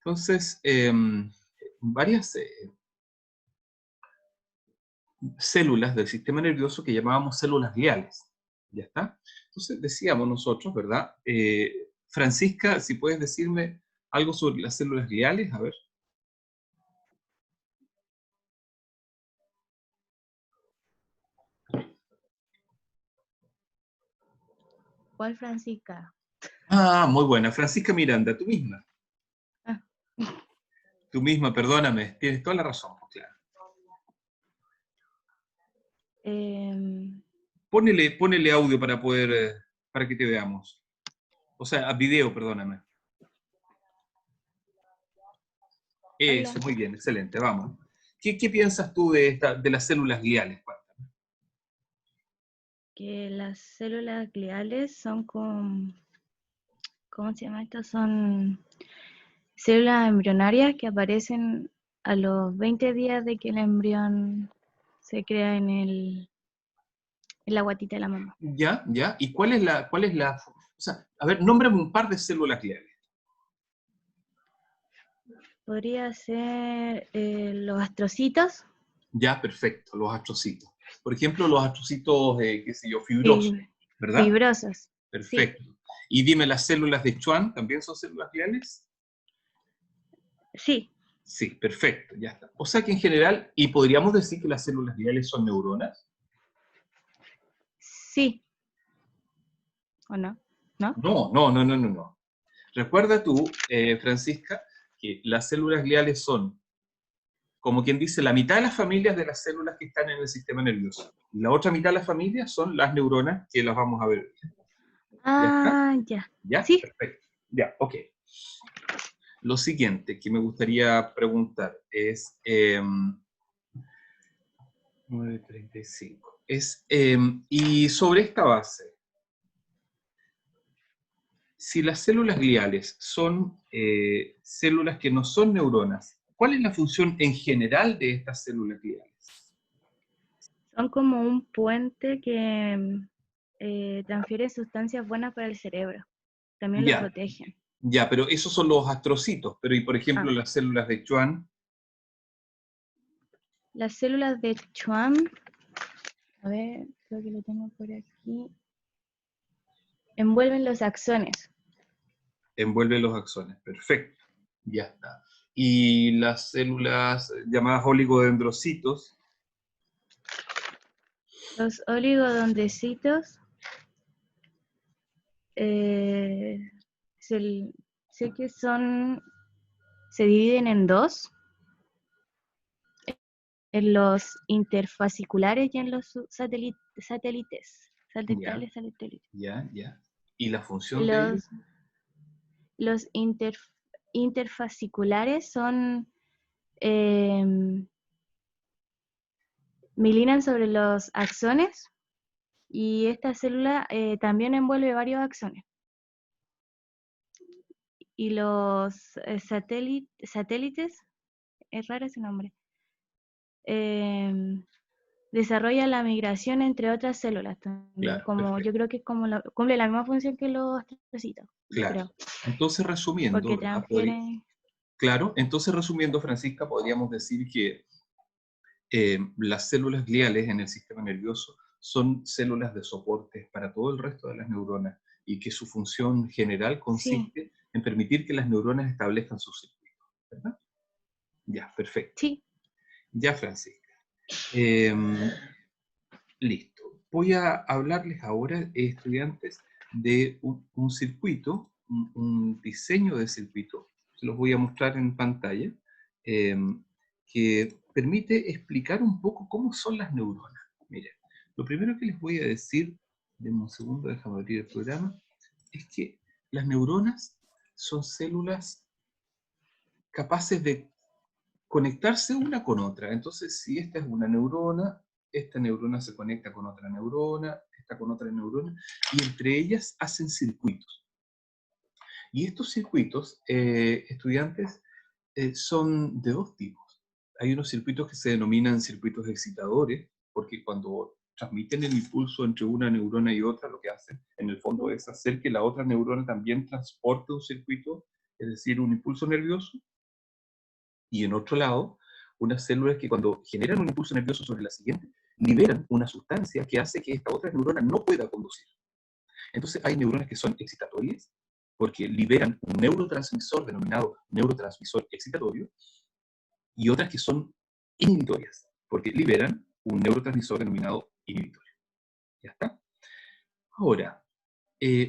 Entonces, varias células del sistema nervioso que llamábamos células gliales. ¿Ya está? Entonces decíamos nosotros, ¿verdad? Francisca, si puedes decirme algo sobre las células gliales, a ver. ¿Cuál Francisca? Ah, muy buena. Francisca Miranda, tú misma. Ah, Tú misma, perdóname. Tienes toda la razón, pues, claro. em, Ponele audio para poder, para que te veamos. O sea, video, perdóname. hola. Eso, muy bien, excelente, vamos. ¿Qué piensas tú de las células gliales? Que las células gliales son con, ¿cómo se llama esto? Son células embrionarias que aparecen a los 20 días de que el embrión se crea en la guatita de la mamá. Ya, ya. ¿Y cuál es la, o sea, a ver, nómbrame un par de células gliales. Podría ser los astrocitos, Ya, perfecto, los astrocitos. Por ejemplo, los astrocitos, qué sé yo, fibrosos, fi- ¿verdad? fibrosos. Sí, Perfecto. Y dime, ¿las células de Schwann también son células gliales? sí, Sí, perfecto, ya está. O sea que en general, y podríamos decir que las células gliales son neuronas. sí, ¿o no? ¿No? No, no, no, no, no, no. Recuerda tú, Francisca, que las células gliales son, como quien dice, la mitad de las familias de las células que están en el sistema nervioso. La otra mitad de las familias son las neuronas, que las vamos a ver. ¿Ya está? Ah, ya. ¿Ya? Sí, Perfecto. Ya, ok. Lo siguiente que me gustaría preguntar es, 9:35, y sobre esta base, si las células gliales son células que no son neuronas, ¿cuál es la función en general de estas células gliales? son como un puente que transfiere sustancias buenas para el cerebro. También lo Ya, protegen. ya, pero esos son los astrocitos, pero y por ejemplo Ah, las células de Schwann, las células de Schwann, a ver, creo que lo tengo por aquí, envuelven los axones. envuelve los axones, perfecto, ya está. Y las células llamadas oligodendrocitos, Los oligodendrocitos eh, se- sé que se dividen en dos, en los interfasciculares y en los satélites. ya, Satélites. ya, ya. ¿Y la función de ellos? Los interfasciculares son eh, milinan sobre los axones y esta célula también envuelve varios axones. Y los satélites, es raro ese nombre, eh, desarrolla la migración entre otras células también. Claro, Como, yo perfecto, creo que es como cumple la misma función que los astrocitos, yo claro. creo, Entonces, porque resumiendo, ¿verdad? transfieren. Claro, entonces resumiendo, Francisca, podríamos decir que las células gliales en el sistema nervioso son células de soporte para todo el resto de las neuronas y que su función general Sí, consiste en permitir que las neuronas establezcan sus circuitos, ¿verdad? Ya, perfecto. sí. Ya, Francisca. Em, Listo. Voy a hablarles ahora, estudiantes, de un circuito, un diseño de circuito. Se los voy a mostrar en pantalla, em, que permite explicar un poco cómo son las neuronas. Miren, lo primero que les voy a decir, denme un segundo, déjame abrir el programa, es que las neuronas son células capaces de conectarse una con otra. Entonces, si esta es una neurona, esta neurona se conecta con otra neurona, esta con otra neurona, y entre ellas hacen circuitos. Y estos circuitos, estudiantes, son de dos tipos. Hay unos circuitos que se denominan circuitos excitadores, porque cuando transmiten el impulso entre una neurona y otra, lo que hacen en el fondo es hacer que la otra neurona también transporte un circuito, es decir, un impulso nervioso, Y en otro lado, unas células que cuando generan un impulso nervioso sobre la siguiente, liberan una sustancia que hace que esta otra neurona no pueda conducir. Entonces hay neuronas que son excitatorias, porque liberan un neurotransmisor denominado neurotransmisor excitatorio, y otras que son inhibitorias, porque liberan un neurotransmisor denominado inhibitorio. ¿Ya está? Ahora,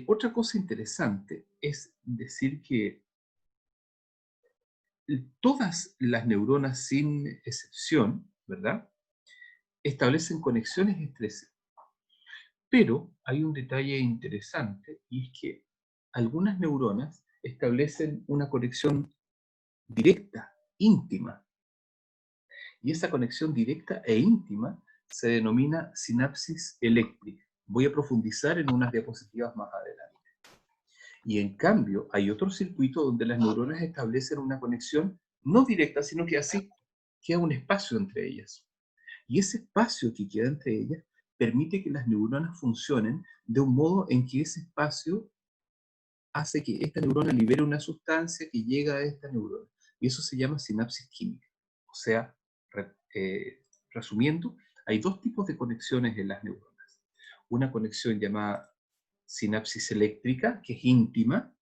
otra cosa interesante es decir que todas las neuronas, sin excepción, ¿verdad?, establecen conexiones entre sí. Pero hay un detalle interesante, y es que algunas neuronas establecen una conexión directa, íntima, y esa conexión directa e íntima se denomina sinapsis eléctrica. Voy a profundizar en unas diapositivas más adelante. Y en cambio, hay otro circuito donde las neuronas establecen una conexión no directa, sino que así queda un espacio entre ellas. Y ese espacio que queda entre ellas permite que las neuronas funcionen de un modo en que ese espacio hace que esta neurona libere una sustancia que llega a esta neurona. Y eso se llama sinapsis química. O sea, resumiendo, hay dos tipos de conexiones en las neuronas. Una conexión llamada sinapsis eléctrica, que es íntima,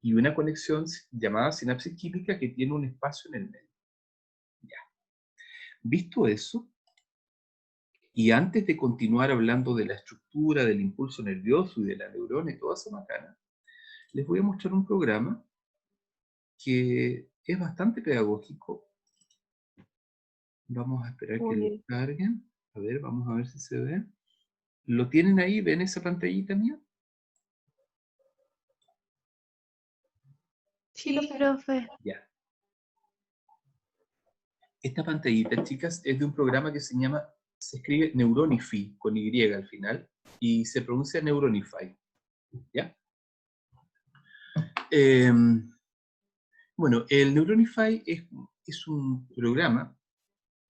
y una conexión llamada sinapsis química, que tiene un espacio en el medio. Ya. Visto eso, y antes de continuar hablando de la estructura, del impulso nervioso y de la neurona y toda esa macana, les voy a mostrar un programa que es bastante pedagógico. Vamos a esperar que lo Uy, carguen. A ver, vamos a ver si se ve. ¿Lo tienen ahí? ¿Ven esa pantallita mía? sí, lo Sí, sé. profe. Ya. Esta pantallita, chicas, es de un programa que se escribe Neuronify, con Y al final, y se pronuncia Neuronify. ¿Ya? Bueno, el Neuronify es un programa,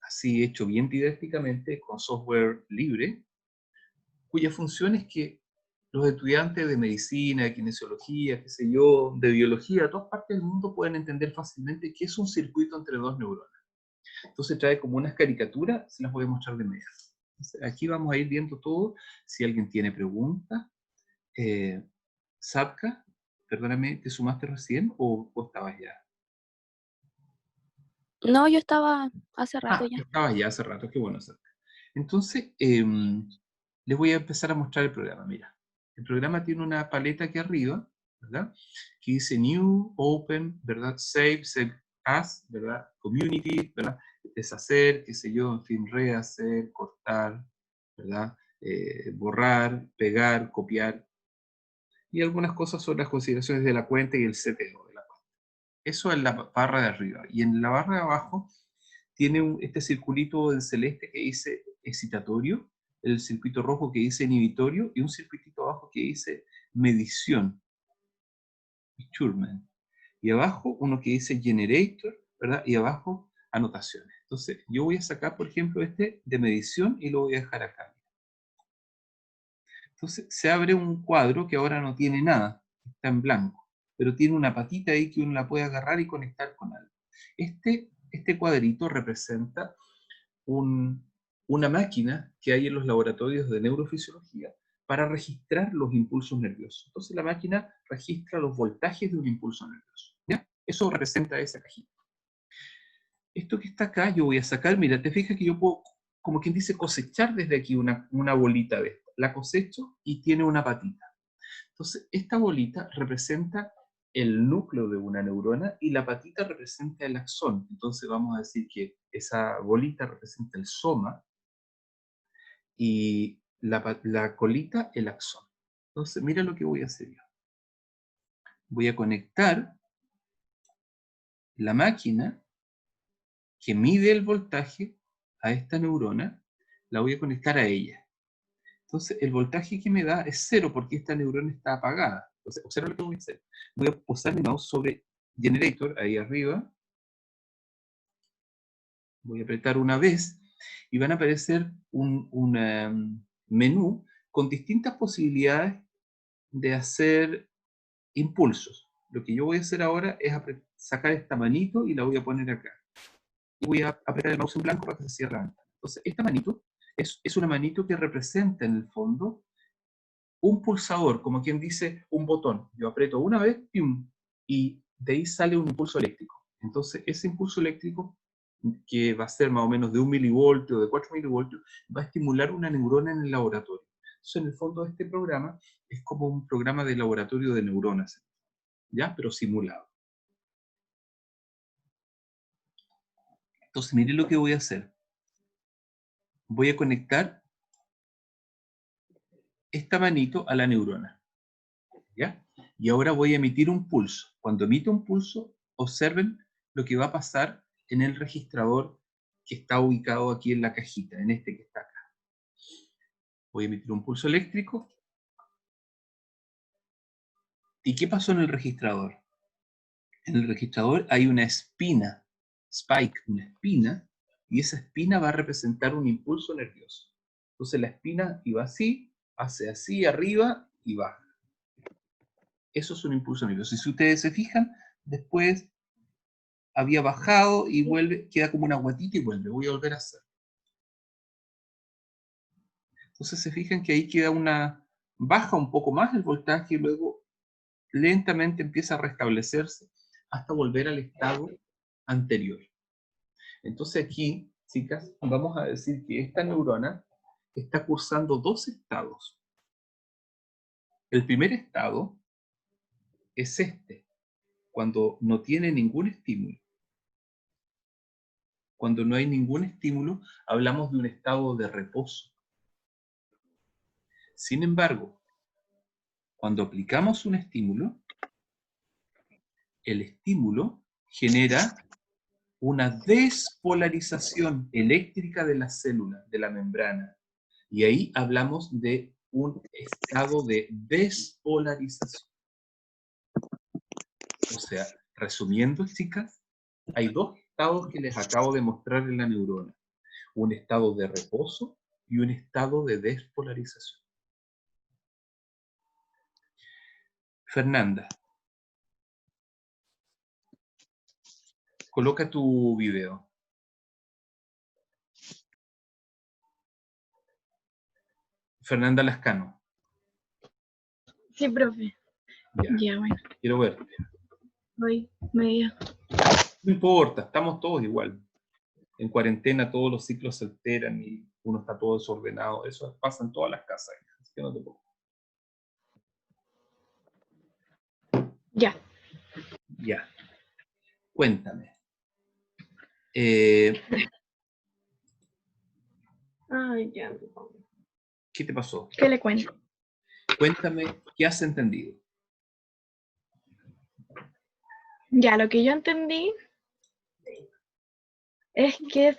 así hecho bien didácticamente, con software libre, cuya función es que los estudiantes de medicina, de kinesiología, qué sé yo, de biología, de todas partes del mundo pueden entender fácilmente qué es un circuito entre dos neuronas. Entonces trae como unas caricaturas, se las voy a mostrar de inmediato. Aquí vamos a ir viendo todo. Si alguien tiene preguntas, Sapka, perdóname, ¿te sumaste recién o estabas ya? No, yo estaba hace rato Ah, ya. estabas ya hace rato, qué bueno, Sapka. Entonces, les voy a empezar a mostrar el programa. Mira, el programa tiene una paleta aquí arriba, ¿verdad? Que dice New, Open, ¿verdad? Save As, ¿verdad? Community, ¿verdad? Deshacer, qué sé yo, en fin, rehacer, cortar, ¿verdad? Borrar, pegar, copiar. Y algunas cosas son las consideraciones de la cuenta y el seteo de la cuenta. Eso es la barra de arriba. Y en la barra de abajo tiene este circulito en celeste que dice excitatorio, el circuito rojo que dice inhibitorio y un circuitito abajo que dice medición, measurement. Y abajo uno que dice generator, ¿verdad? Y abajo anotaciones. Entonces yo voy a sacar, por ejemplo, este de medición y lo voy a dejar acá. Entonces se abre un cuadro que ahora no tiene nada, está en blanco, pero tiene una patita ahí que uno la puede agarrar y conectar con algo. Este cuadrito representa una máquina que hay en los laboratorios de neurofisiología para registrar los impulsos nerviosos. Entonces la máquina registra los voltajes de un impulso nervioso. ¿Ya? Eso representa esa cajita. Esto que está acá yo voy a sacar, mira, te fijas que yo puedo, como quien dice, cosechar desde aquí una bolita de esta. La cosecho y tiene una patita. Entonces, esta bolita representa el núcleo de una neurona y la patita representa el axón. Entonces vamos a decir que esa bolita representa el soma y la colita el axón. Entonces, mira lo que voy a hacer yo. Voy a conectar la máquina que mide el voltaje a esta neurona, la voy a conectar a ella. Entonces, el voltaje que me da es cero porque esta neurona está apagada. Entonces, observa lo que voy a hacer. Voy a posar mi mouse sobre Generator, ahí arriba. Voy a apretar una vez y van a aparecer un menú con distintas posibilidades de hacer impulsos. Lo que yo voy a hacer ahora es sacar esta manito y la voy a poner acá. y voy a apretar el mouse en blanco para que se cierre la ventana. Entonces, esta manito es una manito que representa en el fondo un pulsador, como quien dice un botón. Yo aprieto una vez, ¡pium! Y de ahí sale un impulso eléctrico. Entonces, ese impulso eléctrico, que va a ser más o menos de 1 milivoltio o de 4 milivoltios, va a estimular una neurona en el laboratorio. Entonces, en el fondo, este programa es como un programa de laboratorio de neuronas, ¿ya? Pero simulado. Entonces, mire lo que voy a hacer. Voy a conectar esta manito a la neurona, ¿ya? Y ahora voy a emitir un pulso. Cuando emito un pulso, observen lo que va a pasar en el registrador que está ubicado aquí en la cajita, en este que está acá. Voy a emitir un pulso eléctrico. ¿Y qué pasó en el registrador? En el registrador hay una espina, spike, una espina, y esa espina va a representar un impulso nervioso. Entonces la espina iba así, hace así arriba y baja. Eso es un impulso nervioso. Y si ustedes se fijan, después había bajado y vuelve, queda como una guatita y vuelve. Voy a volver a hacer. Entonces se fijan que ahí queda baja un poco más el voltaje y luego lentamente empieza a restablecerse hasta volver al estado anterior. Entonces aquí, chicas, vamos a decir que esta neurona está cursando dos estados. El primer estado es este, cuando no tiene ningún estímulo. Cuando no hay ningún estímulo, hablamos de un estado de reposo. Sin embargo, cuando aplicamos un estímulo, el estímulo genera una despolarización eléctrica de la célula, de la membrana. Y ahí hablamos de un estado de despolarización. O sea, resumiendo, chicas, hay dos estados que les acabo de mostrar en la neurona. Un estado de reposo y un estado de despolarización. Fernanda, coloca tu video. Fernanda Lascano. Sí, profe. Ya, Ya, bueno. quiero verte. Voy media. No importa, estamos todos igual. En cuarentena todos los ciclos se alteran y uno está todo desordenado. Eso pasa en todas las casas. Así que no te preocupes. Ya. Ya. Cuéntame. Ay, ya. ¿Qué te pasó? ¿Qué le cuento? Cuéntame, ¿qué has entendido? Ya, lo que yo entendí es que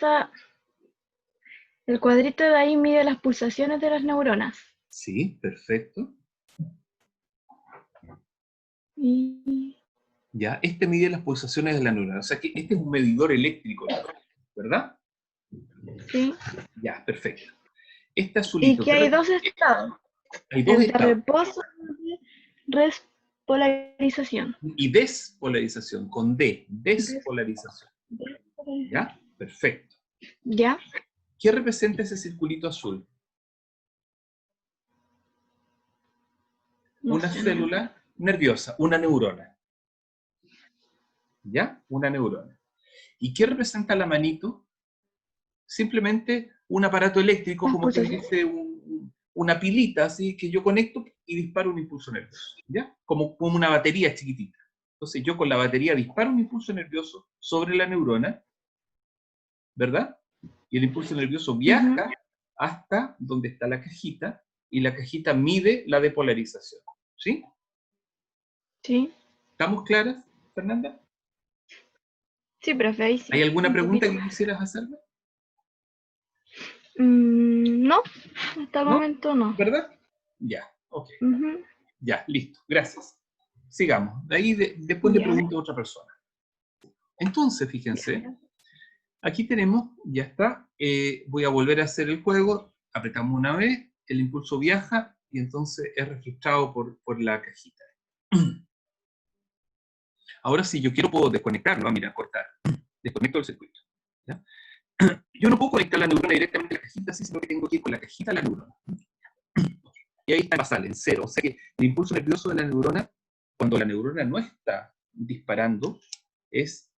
el cuadrito de ahí mide las pulsaciones de las neuronas. Sí, perfecto. Y Ya, este mide las pulsaciones de la neurona. O sea que este es un medidor eléctrico, ¿verdad? sí. Ya, perfecto. Este Y azulito. que hay dos estados. Hay dos El de estados. reposo y de despolarización. Y despolarización, con D. Despolarización. ¿Ya? Perfecto. ¿Ya? ¿Qué representa ese circulito azul? No Una sé, célula nerviosa, una neurona. ¿Ya? Una neurona. ¿Y qué representa la manito? Simplemente un aparato eléctrico, las como quien pulsaciones. dice una pilita, así que yo conecto y disparo un impulso nervioso. ¿Ya? Como una batería chiquitita. Entonces yo con la batería disparo un impulso nervioso sobre la neurona, ¿verdad? Y el impulso nervioso viaja hasta donde está la cajita, y la cajita mide la depolarización. ¿Sí? Sí. ¿Estamos claras, Fernanda? Sí, profe, ahí sí. ¿Hay alguna Un pregunta poquito que más. quisieras hacerme? No, hasta el ¿No? momento no. ¿Verdad? Ya, ok. Ujú. Ya, listo. Gracias. Sigamos. De ahí después le Ya. pregunto a otra persona. Entonces, fíjense, aquí tenemos, ya está. Voy a volver a hacer el juego. Apretamos una vez, el impulso viaja y entonces es registrado por la cajita. Ahora si yo quiero puedo desconectarlo. Mira, cortar. Desconecto el circuito. ¿Ya? yo no puedo conectar la neurona directamente a la cajita así, sino que tengo que ir con la cajita a la neurona. Y ahí está basal, en cero. O sea que el impulso nervioso de la neurona, cuando la neurona no está disparando, es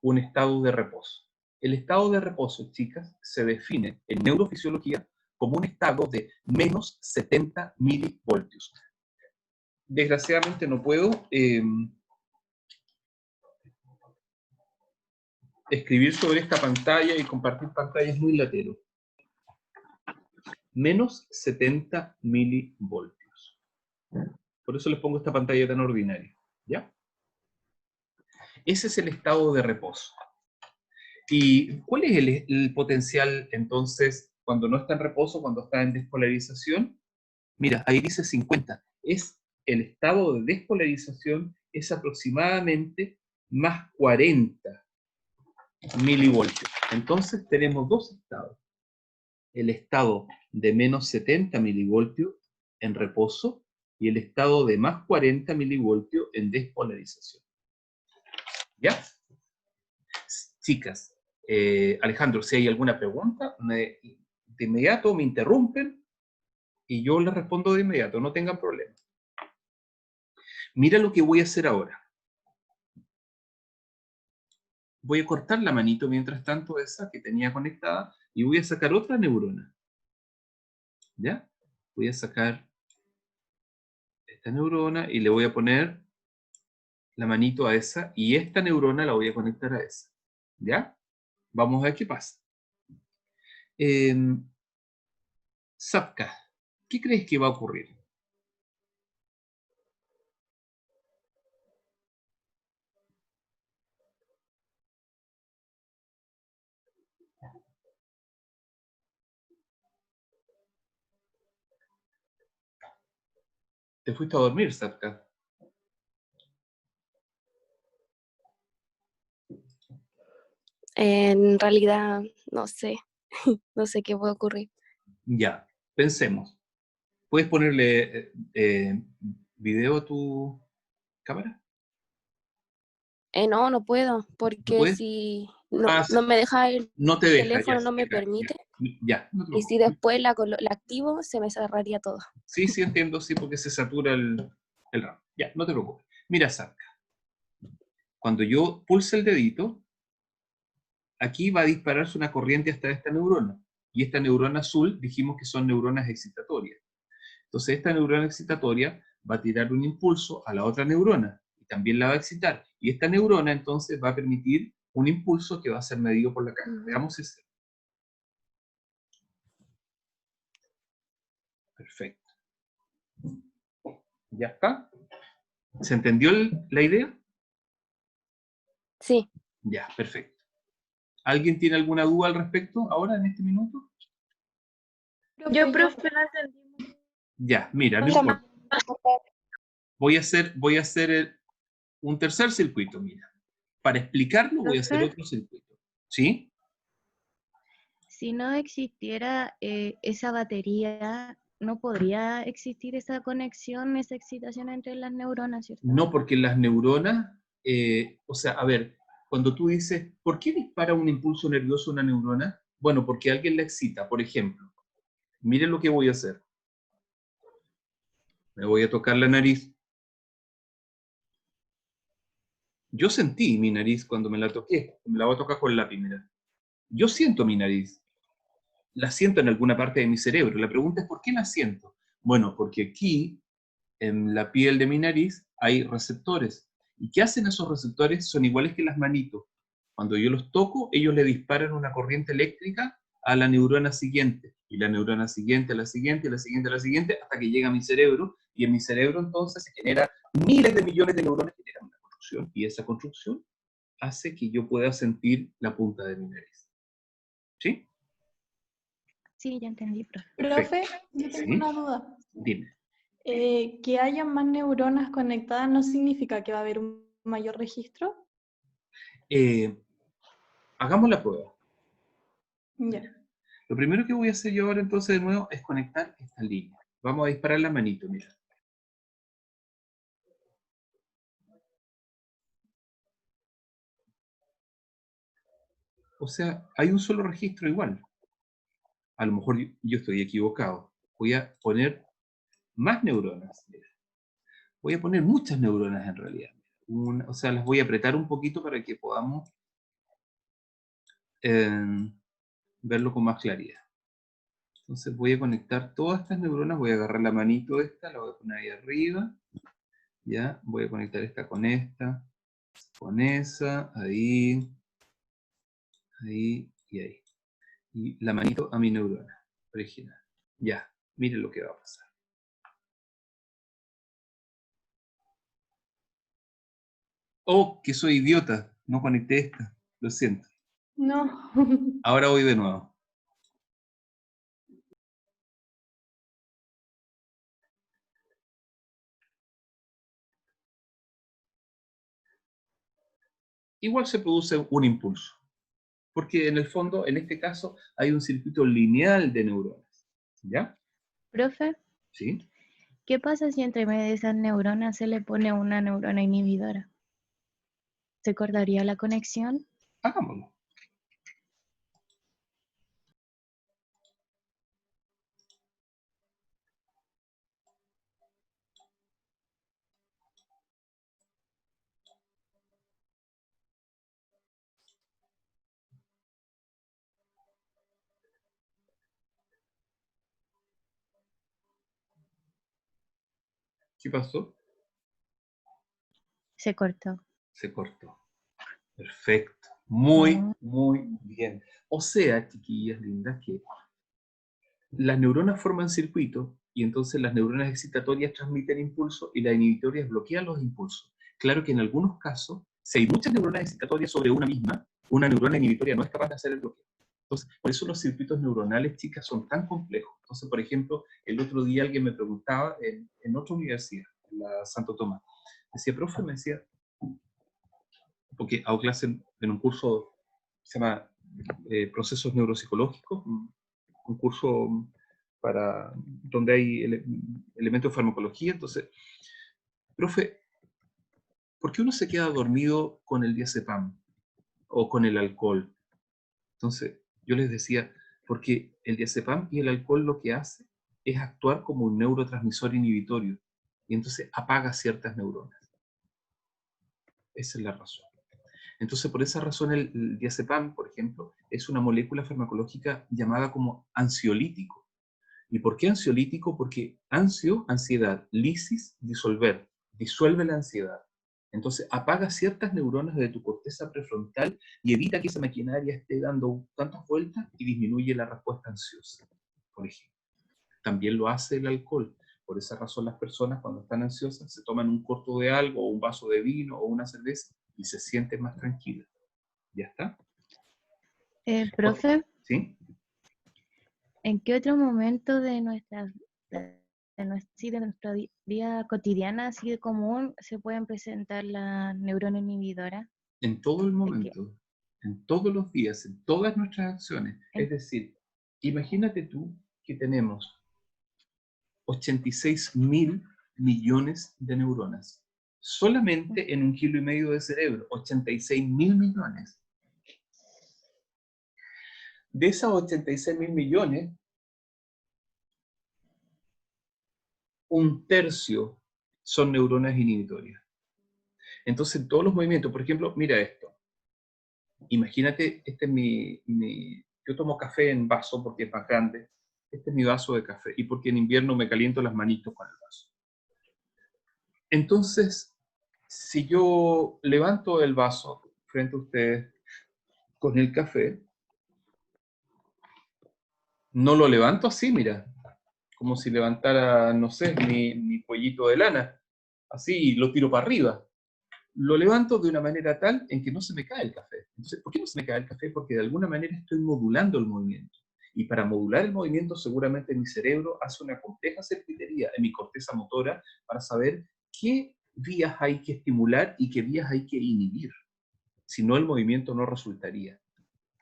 un estado de reposo. El estado de reposo, chicas, se define en neurofisiología como un estado de menos 70 milivoltios. Desgraciadamente no puedo escribir sobre esta pantalla y compartir pantalla, es muy latero. Menos 70 milivoltios. Por eso les pongo esta pantalla tan ordinaria. ¿Ya? Ese es el estado de reposo. ¿Y cuál es el potencial, entonces, cuando no está en reposo, cuando está en despolarización? Mira, ahí dice 50. Es el estado de despolarización, es aproximadamente más 40 milivoltios. Entonces tenemos dos estados. El estado de menos 70 milivoltios en reposo y el estado de más 40 milivoltios en despolarización. ¿Ya? Chicas, Alejandro, si hay alguna pregunta, de inmediato me interrumpen y yo les respondo de inmediato, no tengan problema. Mira lo que voy a hacer ahora. Voy a cortar la manito mientras tanto esa que tenía conectada y voy a sacar otra neurona. ¿Ya? Voy a sacar esta neurona y le voy a poner la manito a esa y esta neurona la voy a conectar a esa. ¿Ya? Vamos a ver qué pasa. Sapka, ¿qué crees que va a ocurrir? ¿Te fuiste a dormir, Sapka? En realidad, no sé, no sé qué puede ocurrir. Ya, pensemos. ¿Puedes ponerle video a tu cámara? No, no puedo, ¿No porque puedes? si Ah, no me deja el no te deja, ya, teléfono, no me ya, permite, ya, no te y si preocupes. después la activo, se me cerraría todo. Sí, sí entiendo, sí, porque se satura el RAM. Ya, no te preocupes. Mira, Sapka. Cuando yo pulse el dedito, aquí va a dispararse una corriente hasta esta neurona. Y esta neurona azul dijimos que son neuronas excitatorias. Entonces esta neurona excitatoria va a tirar un impulso a la otra neurona y también la va a excitar. Y esta neurona entonces va a permitir un impulso que va a ser medido por la caja. Veamos ese. Perfecto. ¿Ya está? ¿Se entendió la idea? Sí. Ya, perfecto. ¿Alguien tiene alguna duda al respecto ahora en este minuto? Yo, profe, no entendí. Ya, mira, no importa. Voy a hacer un tercer circuito, mira. Para explicarlo voy a hacer Profe, otro circuito. ¿Sí? si no existiera esa batería, no podría existir esa conexión, esa excitación entre las neuronas, ¿cierto? No, porque las neuronas, o sea, a ver, cuando tú dices, ¿por qué dispara un impulso nervioso una neurona? Bueno, porque alguien la excita, por ejemplo. Miren lo que voy a hacer. Me voy a tocar la nariz. Yo sentí mi nariz cuando me la toqué. Me la voy a tocar con la primera. Yo siento mi nariz. La siento en alguna parte de mi cerebro. La pregunta es, ¿por qué la siento? Bueno, porque aquí, en la piel de mi nariz, hay receptores. ¿Y qué hacen esos receptores? Son iguales que las manitos. Cuando yo los toco, ellos le disparan una corriente eléctrica a la neurona siguiente, y la neurona siguiente, a la siguiente, a la siguiente, a la siguiente, hasta que llega a mi cerebro, y en mi cerebro entonces se genera miles de millones de neuronas que generan una construcción, y esa construcción hace que yo pueda sentir la punta de mi nariz. ¿Sí? Sí, ya entendí, profe. Perfecto. Profe, yo tengo ¿Sí? una duda. Dime. Que haya más neuronas conectadas no significa que va a haber un mayor registro. Hagamos la prueba. Ya. Lo primero que voy a hacer yo ahora entonces de nuevo es conectar esta línea. Vamos a disparar la manito, mira. O sea, hay un solo registro igual. A lo mejor yo estoy equivocado. Voy a poner más neuronas. Mira. Voy a poner muchas neuronas en realidad. O sea, las voy a apretar un poquito para que podamos verlo con más claridad. Entonces voy a conectar todas estas neuronas, voy a agarrar la manito esta, la voy a poner ahí arriba, ya, voy a conectar esta, con esa, ahí y ahí. Y la manito a mi neurona original. Ya, miren lo que va a pasar. Oh, que soy idiota, no conecté esta, lo siento. No. Ahora voy de nuevo. Igual se produce un impulso, porque en el fondo, en este caso, hay un circuito lineal de neuronas. ¿Ya? Profe, ¿Sí? ¿qué pasa si entre medio de esas neuronas se le pone una neurona inhibidora? ¿Se cortaría la conexión? Hagámoslo. ¿Qué pasó? Se cortó. Se cortó. Perfecto. Muy, Ah, muy bien. O sea, chiquillas lindas, que las neuronas forman circuitos y entonces las neuronas excitatorias transmiten impulsos y las inhibitorias bloquean los impulsos. Claro que en algunos casos, si hay muchas neuronas excitatorias sobre una misma, una neurona inhibitoria no es capaz de hacer el bloqueo. Entonces, por eso los circuitos neuronales, chicas, son tan complejos. Entonces, por ejemplo, el otro día alguien me preguntaba en otra universidad, en la Santo Tomás, decía, profe, me decía, porque hago clase en un curso que se llama Procesos Neuropsicológicos, un curso para donde hay elementos de farmacología. Entonces, profe, ¿por qué uno se queda dormido con el diazepam o con el alcohol? Entonces, yo les decía, porque el diazepam y el alcohol lo que hace es actuar como un neurotransmisor inhibitorio y entonces apaga ciertas neuronas. Esa es la razón. Entonces, por esa razón, el diazepam, por ejemplo, es una molécula farmacológica llamada como ansiolítico. ¿Y por qué ansiolítico? Porque ansio, ansiedad, lisis, disolver, disuelve la ansiedad. Entonces, apaga ciertas neuronas de tu corteza prefrontal y evita que esa maquinaria esté dando tantas vueltas y disminuye la respuesta ansiosa, por ejemplo. También lo hace el alcohol. Por esa razón las personas cuando están ansiosas se toman un corto de algo, o un vaso de vino, o una cerveza, y se sienten más tranquilas. ¿Ya está? profe, ¿Sí? ¿en qué otro momento de nuestra vida cotidiana, así de común, se pueden presentar las neuronas inhibidoras? En todo el ¿De qué? momento, en todos los días, en todas nuestras acciones. Es En- decir, imagínate tú que tenemos 86.000 millones de neuronas. Solamente en 1,5 kg de cerebro, 86.000 millones. De esas 86.000 millones, un tercio son neuronas inhibitorias. Entonces, todos los movimientos, por ejemplo, mira esto. Imagínate, este es yo tomo café en vaso porque es más grande. Este es mi vaso de café y porque en invierno me caliento las manitos con el vaso. Entonces, si yo levanto el vaso frente a ustedes con el café, no lo levanto así, mira, como si levantara, no sé, mi pollito de lana, así, y lo tiro para arriba. Lo levanto de una manera tal en que no se me cae el café. Entonces, ¿por qué no se me cae el café? Porque de alguna manera estoy modulando el movimiento. Y para modular el movimiento, seguramente mi cerebro hace una compleja circuitería en mi corteza motora para saber qué vías hay que estimular y qué vías hay que inhibir. Si no, el movimiento no resultaría.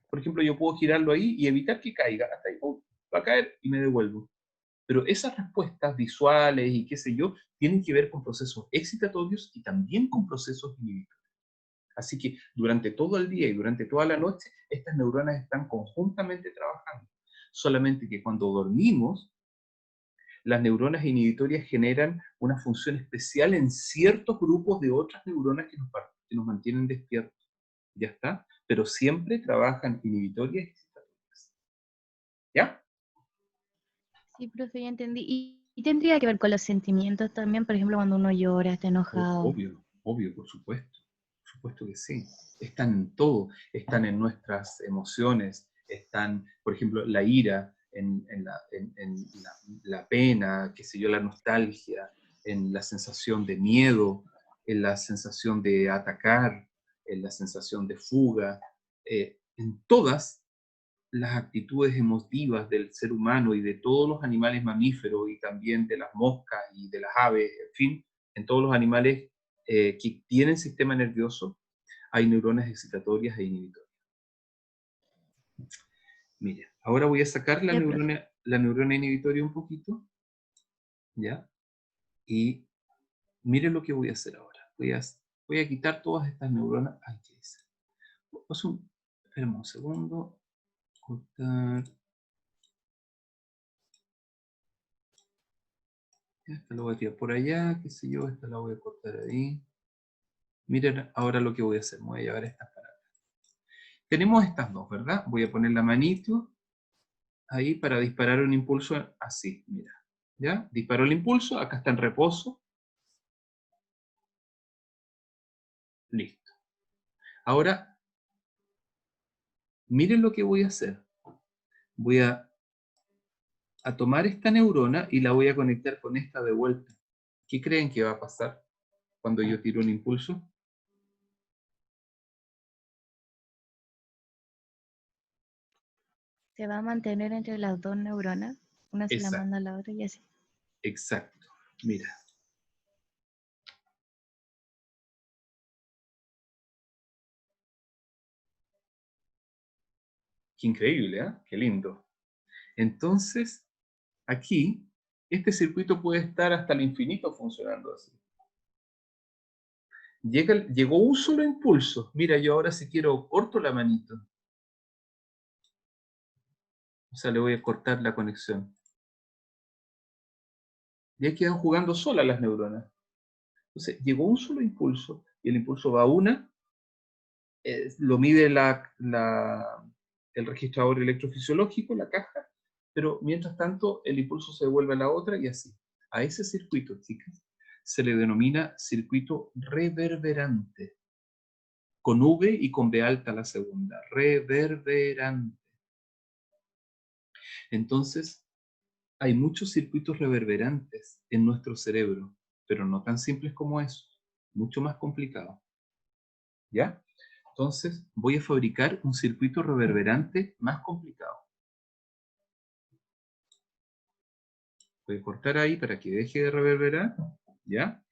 Por ejemplo, yo puedo girarlo ahí y evitar que caiga. Hasta ahí, va a caer y me devuelvo. Pero esas respuestas visuales y qué sé yo, tienen que ver con procesos excitatorios y también con procesos inhibitorios. Así que durante todo el día y durante toda la noche, estas neuronas están conjuntamente trabajando. Solamente que cuando dormimos, las neuronas inhibitorias generan una función especial en ciertos grupos de otras neuronas que nos mantienen despiertos. ¿Ya está? Pero siempre trabajan inhibitorias y excitatorias. ¿Ya? Sí, profe, ya entendí. Y tendría que ver con los sentimientos también, por ejemplo, cuando uno llora, está enojado. Obvio, obvio, por supuesto. Por supuesto que sí. Están en todo. Están en nuestras emociones. Están, por ejemplo, la ira, la pena, qué sé yo, la nostalgia, en la sensación de miedo, en la sensación de atacar, en la sensación de fuga. En todas las actitudes emotivas del ser humano y de todos los animales mamíferos y también de las moscas y de las aves, en fin, en todos los animales que tienen sistema nervioso, hay neuronas excitatorias e inhibitorias. Mira, ahora voy a sacar Ya, profe. la neurona inhibitoria un poquito, ¿ya? Y mire lo que voy a hacer ahora. Voy a quitar todas estas neuronas. Ay, ¿qué hice? Espérame un segundo. Cortar. Esta lo voy a tirar por allá, qué sé yo, esta la voy a cortar ahí. Miren ahora lo que voy a hacer, me voy a llevar estas para acá. Tenemos estas dos, ¿verdad? Voy a poner la manito ahí para disparar un impulso así, mira. ¿Ya? Disparó el impulso, acá está en reposo. Listo. Ahora, miren lo que voy a hacer. Voy a tomar esta neurona y la voy a conectar con esta de vuelta. ¿Qué creen que va a pasar cuando yo tiro un impulso? Se va a mantener entre las dos neuronas. Una se la Exacto, manda a la otra y así. exacto. Mira. Qué increíble, ¿eh? Qué lindo. Entonces, aquí, este circuito puede estar hasta el infinito funcionando así. Llegó un solo impulso. Mira, yo ahora si quiero corto la manito. O sea, le voy a cortar la conexión. Y ahí quedan jugando solas las neuronas. Entonces, llegó un solo impulso, y el impulso va a una, lo mide el registrador electrofisiológico, la caja, pero mientras tanto el impulso se devuelve a la otra y así. A ese circuito, chicas, se le denomina circuito reverberante, con V y con B alta la segunda, reverberante. Entonces, hay muchos circuitos reverberantes en nuestro cerebro, pero no tan simples como eso, mucho más complicados. ¿Ya? Entonces, voy a fabricar un circuito reverberante más complicado. Voy a cortar ahí para que deje de reverberar, ¿ya?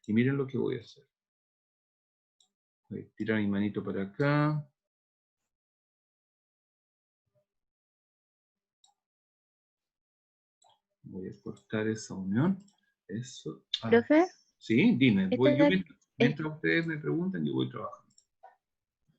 Y miren lo que voy a hacer. Voy a tirar mi manito para acá. Voy a cortar esa unión. Eso. Ah, Profe, sí, dime. esta, es- Mientras ustedes me preguntan, yo voy trabajando.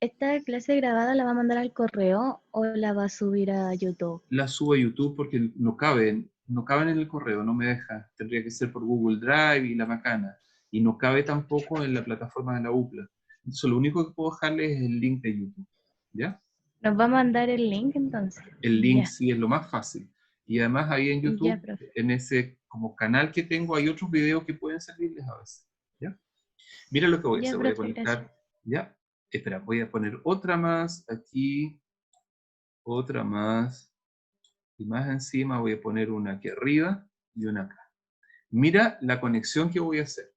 ¿esta clase grabada la va a mandar al correo o la va a subir a YouTube? La subo a YouTube porque no caben en el correo, no me deja. Tendría que ser por Google Drive y la macana. Y no cabe tampoco en la plataforma de la UPLA. Entonces lo único que puedo dejarles es el link de YouTube. ¿Ya? ¿Nos va a mandar el link entonces? El link Ya, sí es lo más fácil. Y además ahí en ya, YouTube, profe. en ese como canal que tengo, hay otros videos que pueden servirles a veces. ¿Ya? Mira lo que voy a Ya, hacer. Voy a profe, gracias. conectar. ¿Ya? Espera, voy a poner otra más aquí. Otra más. Y más encima voy a poner una aquí arriba y una acá. Mira la conexión que voy a hacer.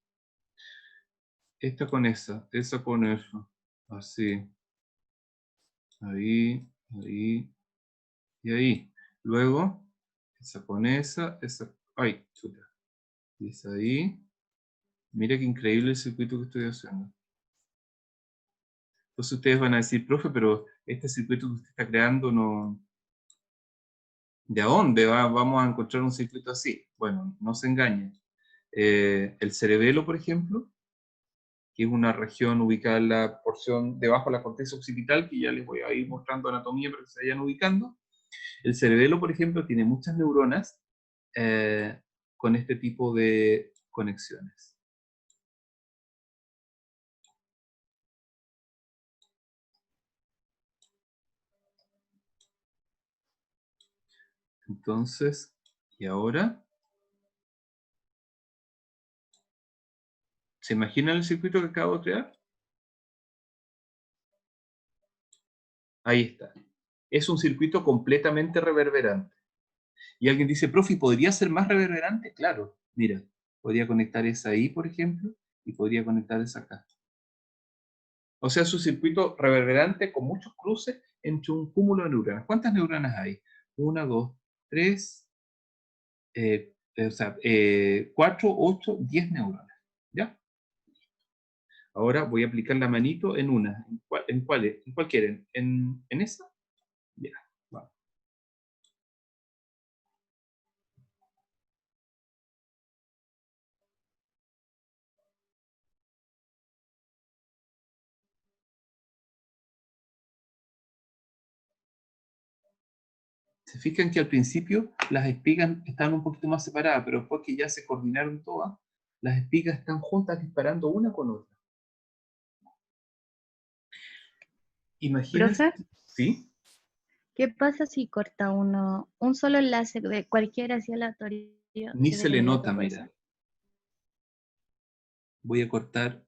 Esta con esa con eso. Así. Ahí, ahí y ahí. Luego, esa con esa. Ay, chuta. Y esa ahí. Mira qué increíble el circuito que estoy haciendo. Entonces ustedes van a decir, profe, pero este circuito que usted está creando no... ¿De dónde vamos a encontrar un circuito así? Bueno, no se engañen. El cerebelo, por ejemplo, que es una región ubicada en la porción debajo de la corteza occipital, que ya les voy a ir mostrando anatomía para que se vayan ubicando. El cerebelo, por ejemplo, tiene muchas neuronas con este tipo de conexiones. Entonces, y ahora, ¿se imaginan el circuito que acabo de crear? Ahí está. Es un circuito completamente reverberante. Y alguien dice, profe, ¿podría ser más reverberante? Claro, mira, podría conectar esa ahí, por ejemplo, y podría conectar esa acá. O sea, es un circuito reverberante con muchos cruces entre un cúmulo de neuronas. ¿Cuántas neuronas hay? 1, 2, 3, 4, 8, 10 neuronas. ¿Ya? Ahora voy a aplicar la manito en una. ¿En cuál, ¿En cuál quieren? ¿En esa? Ya, vamos. Se fijan que al principio las espigas estaban un poquito más separadas, pero después que ya se coordinaron todas, las espigas están juntas disparando una con otra. Imagínense, Profe, ¿sí? ¿qué pasa si corta un solo enlace de cualquiera hacia la teoría Ni que se le dependiera nota, otra cosa? mira. Voy a cortar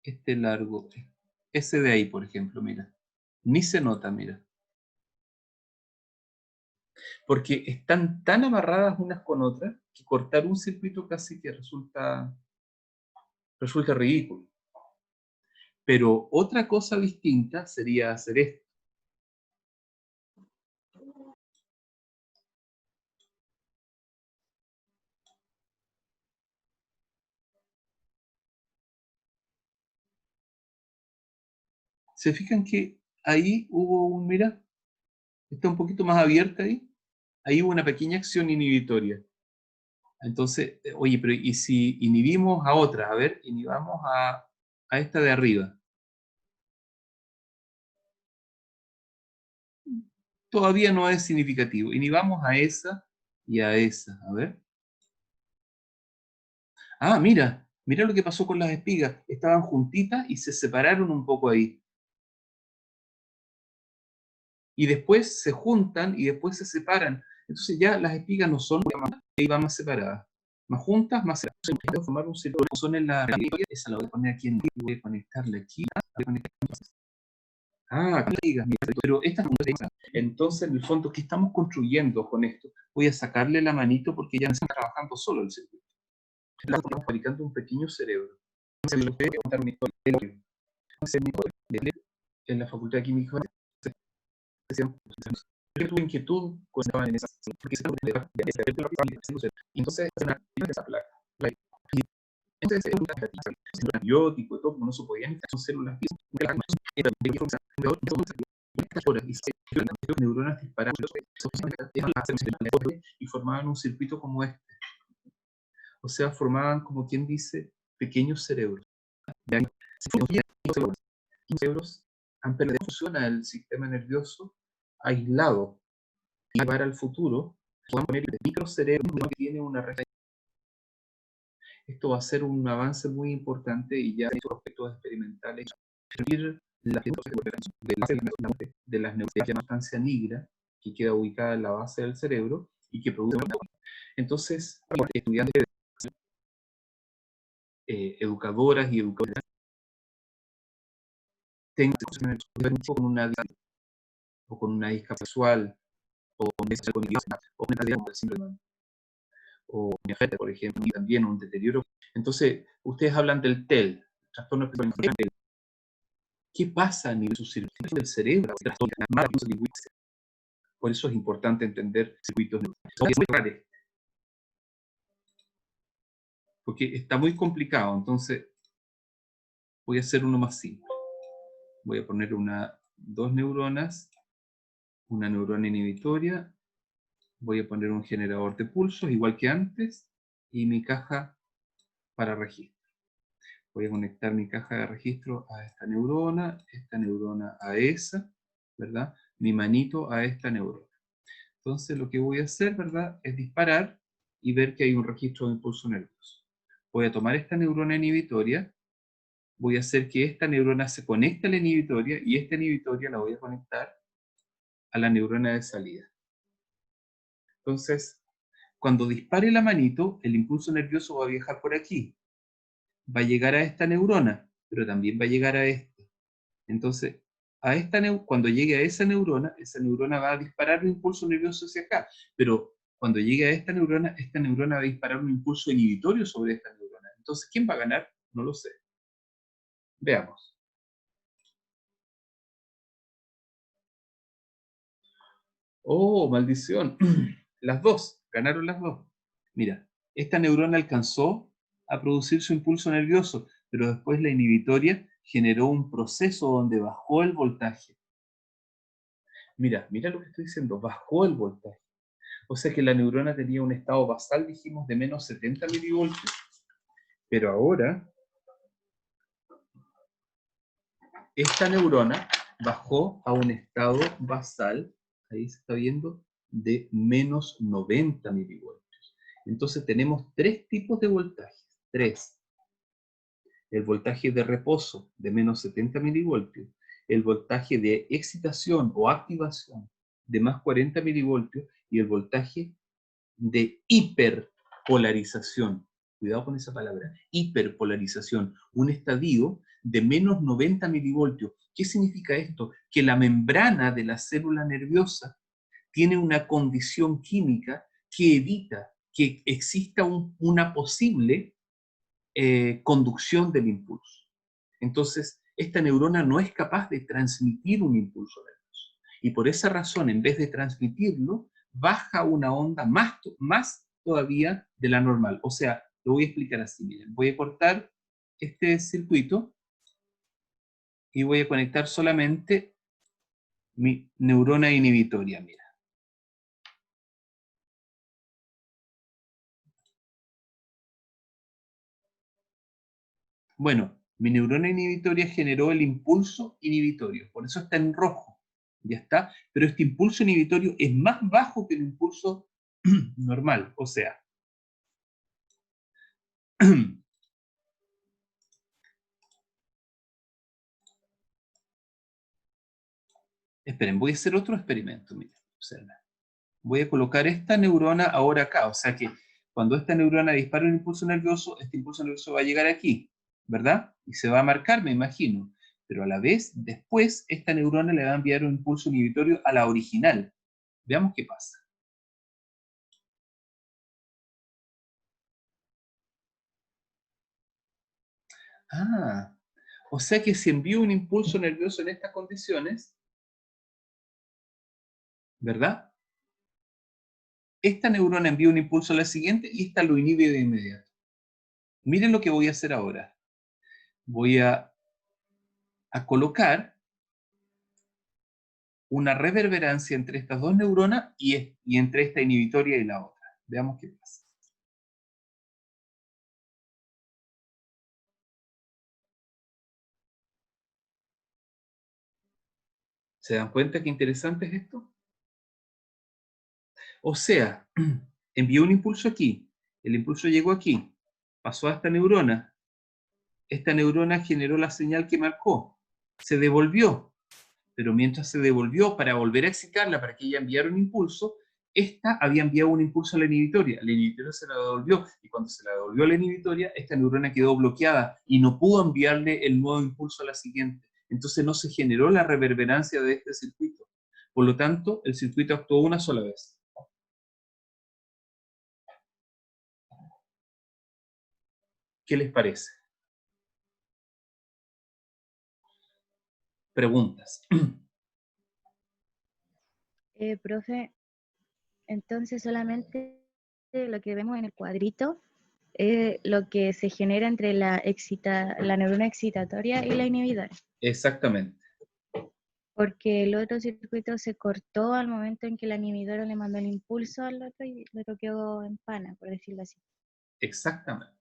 este largo, ese de ahí, por ejemplo, mira. Ni se nota, mira. Porque están tan amarradas unas con otras que cortar un circuito casi que resulta ridículo. Pero otra cosa distinta sería hacer esto. ¿Se fijan que ahí hubo un, mira, está un poquito más abierta ahí? Ahí hubo una pequeña acción inhibitoria. Entonces, oye, pero ¿y si inhibimos a otra? A ver, inhibamos a esta de arriba. Todavía no es significativo. Inhibamos a esa y a esa. A ver. Ah, mira, mira lo que pasó con las espigas. Estaban juntitas y se separaron un poco ahí. Y después se juntan y después se separan. Entonces ya las espigas no son más separadas. Más juntas, más separadas. Entonces, voy a formar un círculo. Son en la esa la voy a poner aquí en voy a conectarla aquí. Voy a conectarla. Ah, espigas, mira, pero estas no son. Entonces, en el fondo, ¿qué estamos construyendo con esto? Voy a sacarle la manito porque ya no está trabajando solo el circuito. Estamos fabricando un pequeño cerebro. Entonces, les voy a contar una historia. En la Facultad de Química yo tuve inquietud cuando estaba en esa porque entonces esa placa. Y entonces es un antibiótico y todo, no se podían son células horas y neuronas disparaban y formaban un circuito como este. O sea, formaban, como quien dice, pequeños cerebros. Los cerebros han perdido función al sistema nervioso aislado. Y llevar al futuro, podemos poner el microcerebro que tiene una red. Esto va a ser un avance muy importante y ya hay aspectos experimentales. De las neuronas de sustancia negra que queda ubicada en la base del cerebro y que produce una. Entonces, estudiantes, educadoras y educadores tengan con una o con una discapacidad visual o con idioma o una síndrome o por ejemplo, y también un deterioro. Entonces, ustedes hablan del TEL, trastorno especial TEL. ¿Qué pasa a nivel de su circuito del cerebro? Por eso es importante entender circuitos neurales. Porque está muy complicado, entonces voy a hacer uno más simple. Voy a poner dos neuronas, una neurona inhibitoria, voy a poner un generador de pulsos, igual que antes, y mi caja para registro. Voy a conectar mi caja de registro a esta neurona a esa, ¿verdad? Mi manito a esta neurona. Entonces lo que voy a hacer, ¿verdad?, es disparar y ver que hay un registro de impulso nervioso. Voy a tomar esta neurona inhibitoria, voy a hacer que esta neurona se conecte a la inhibitoria y esta inhibitoria la voy a conectar a la neurona de salida. Entonces, cuando dispare la manito, el impulso nervioso va a viajar por aquí. Va a llegar a esta neurona, pero también va a llegar a esta. Entonces, cuando llegue a esa neurona va a disparar un impulso nervioso hacia acá. Pero cuando llegue a esta neurona va a disparar un impulso inhibitorio sobre esta neurona. Entonces, ¿quién va a ganar? No lo sé. Veamos. ¡Oh, maldición! Las dos, ganaron las dos. Mira, esta neurona alcanzó a producir su impulso nervioso, pero después la inhibitoria generó un proceso donde bajó el voltaje. Mira lo que estoy diciendo, bajó el voltaje. O sea que la neurona tenía un estado basal, dijimos, de menos 70 milivoltios. Pero ahora, esta neurona bajó a un estado basal, ahí se está viendo, de menos 90 milivoltios. Entonces tenemos tres tipos de voltajes. Tres. El voltaje de reposo de menos 70 milivoltios. El voltaje de excitación o activación de más 40 milivoltios. Y el voltaje de hiperpolarización. Cuidado con esa palabra. Hiperpolarización. Un estadio de menos 90 milivoltios. ¿Qué significa esto? Que la membrana de la célula nerviosa tiene una condición química que evita que exista una posible conducción del impulso. Entonces, esta neurona no es capaz de transmitir un impulso nervioso. Y por esa razón, en vez de transmitirlo, baja una onda más todavía de la normal. O sea, lo voy a explicar así, miren. Voy a cortar este circuito y voy a conectar solamente mi neurona inhibitoria, mira. Bueno, mi neurona inhibitoria generó el impulso inhibitorio, por eso está en rojo, ya está, pero este impulso inhibitorio es más bajo que el impulso normal, o sea, esperen, voy a hacer otro experimento, miren, observen. Voy a colocar esta neurona ahora acá, o sea que cuando esta neurona dispara un impulso nervioso, este impulso nervioso va a llegar aquí, ¿verdad? Y se va a marcar, me imagino. Pero a la vez, después, esta neurona le va a enviar un impulso inhibitorio a la original. Veamos qué pasa. Ah, o sea que si envío un impulso nervioso en estas condiciones, ¿verdad? Esta neurona envía un impulso a la siguiente y esta lo inhibe de inmediato. Miren lo que voy a hacer ahora. Voy a colocar una reverberancia entre estas dos neuronas y entre esta inhibitoria y la otra. Veamos qué pasa. ¿Se dan cuenta qué interesante es esto? O sea, envió un impulso aquí, el impulso llegó aquí, pasó a esta neurona generó la señal que marcó, se devolvió, pero mientras se devolvió para volver a excitarla, para que ella enviara un impulso, esta había enviado un impulso a la inhibitoria se la devolvió, y cuando se la devolvió a la inhibitoria, esta neurona quedó bloqueada y no pudo enviarle el nuevo impulso a la siguiente. Entonces no se generó la reverberancia de este circuito. Por lo tanto, el circuito actuó una sola vez. ¿Qué les parece? Preguntas. Profe, entonces solamente lo que vemos en el cuadrito es lo que se genera entre la neurona excitatoria y la inhibidora. Exactamente. Porque el otro circuito se cortó al momento en que la inhibidora le mandó el impulso al otro y lo quedó en pana, por decirlo así. Exactamente.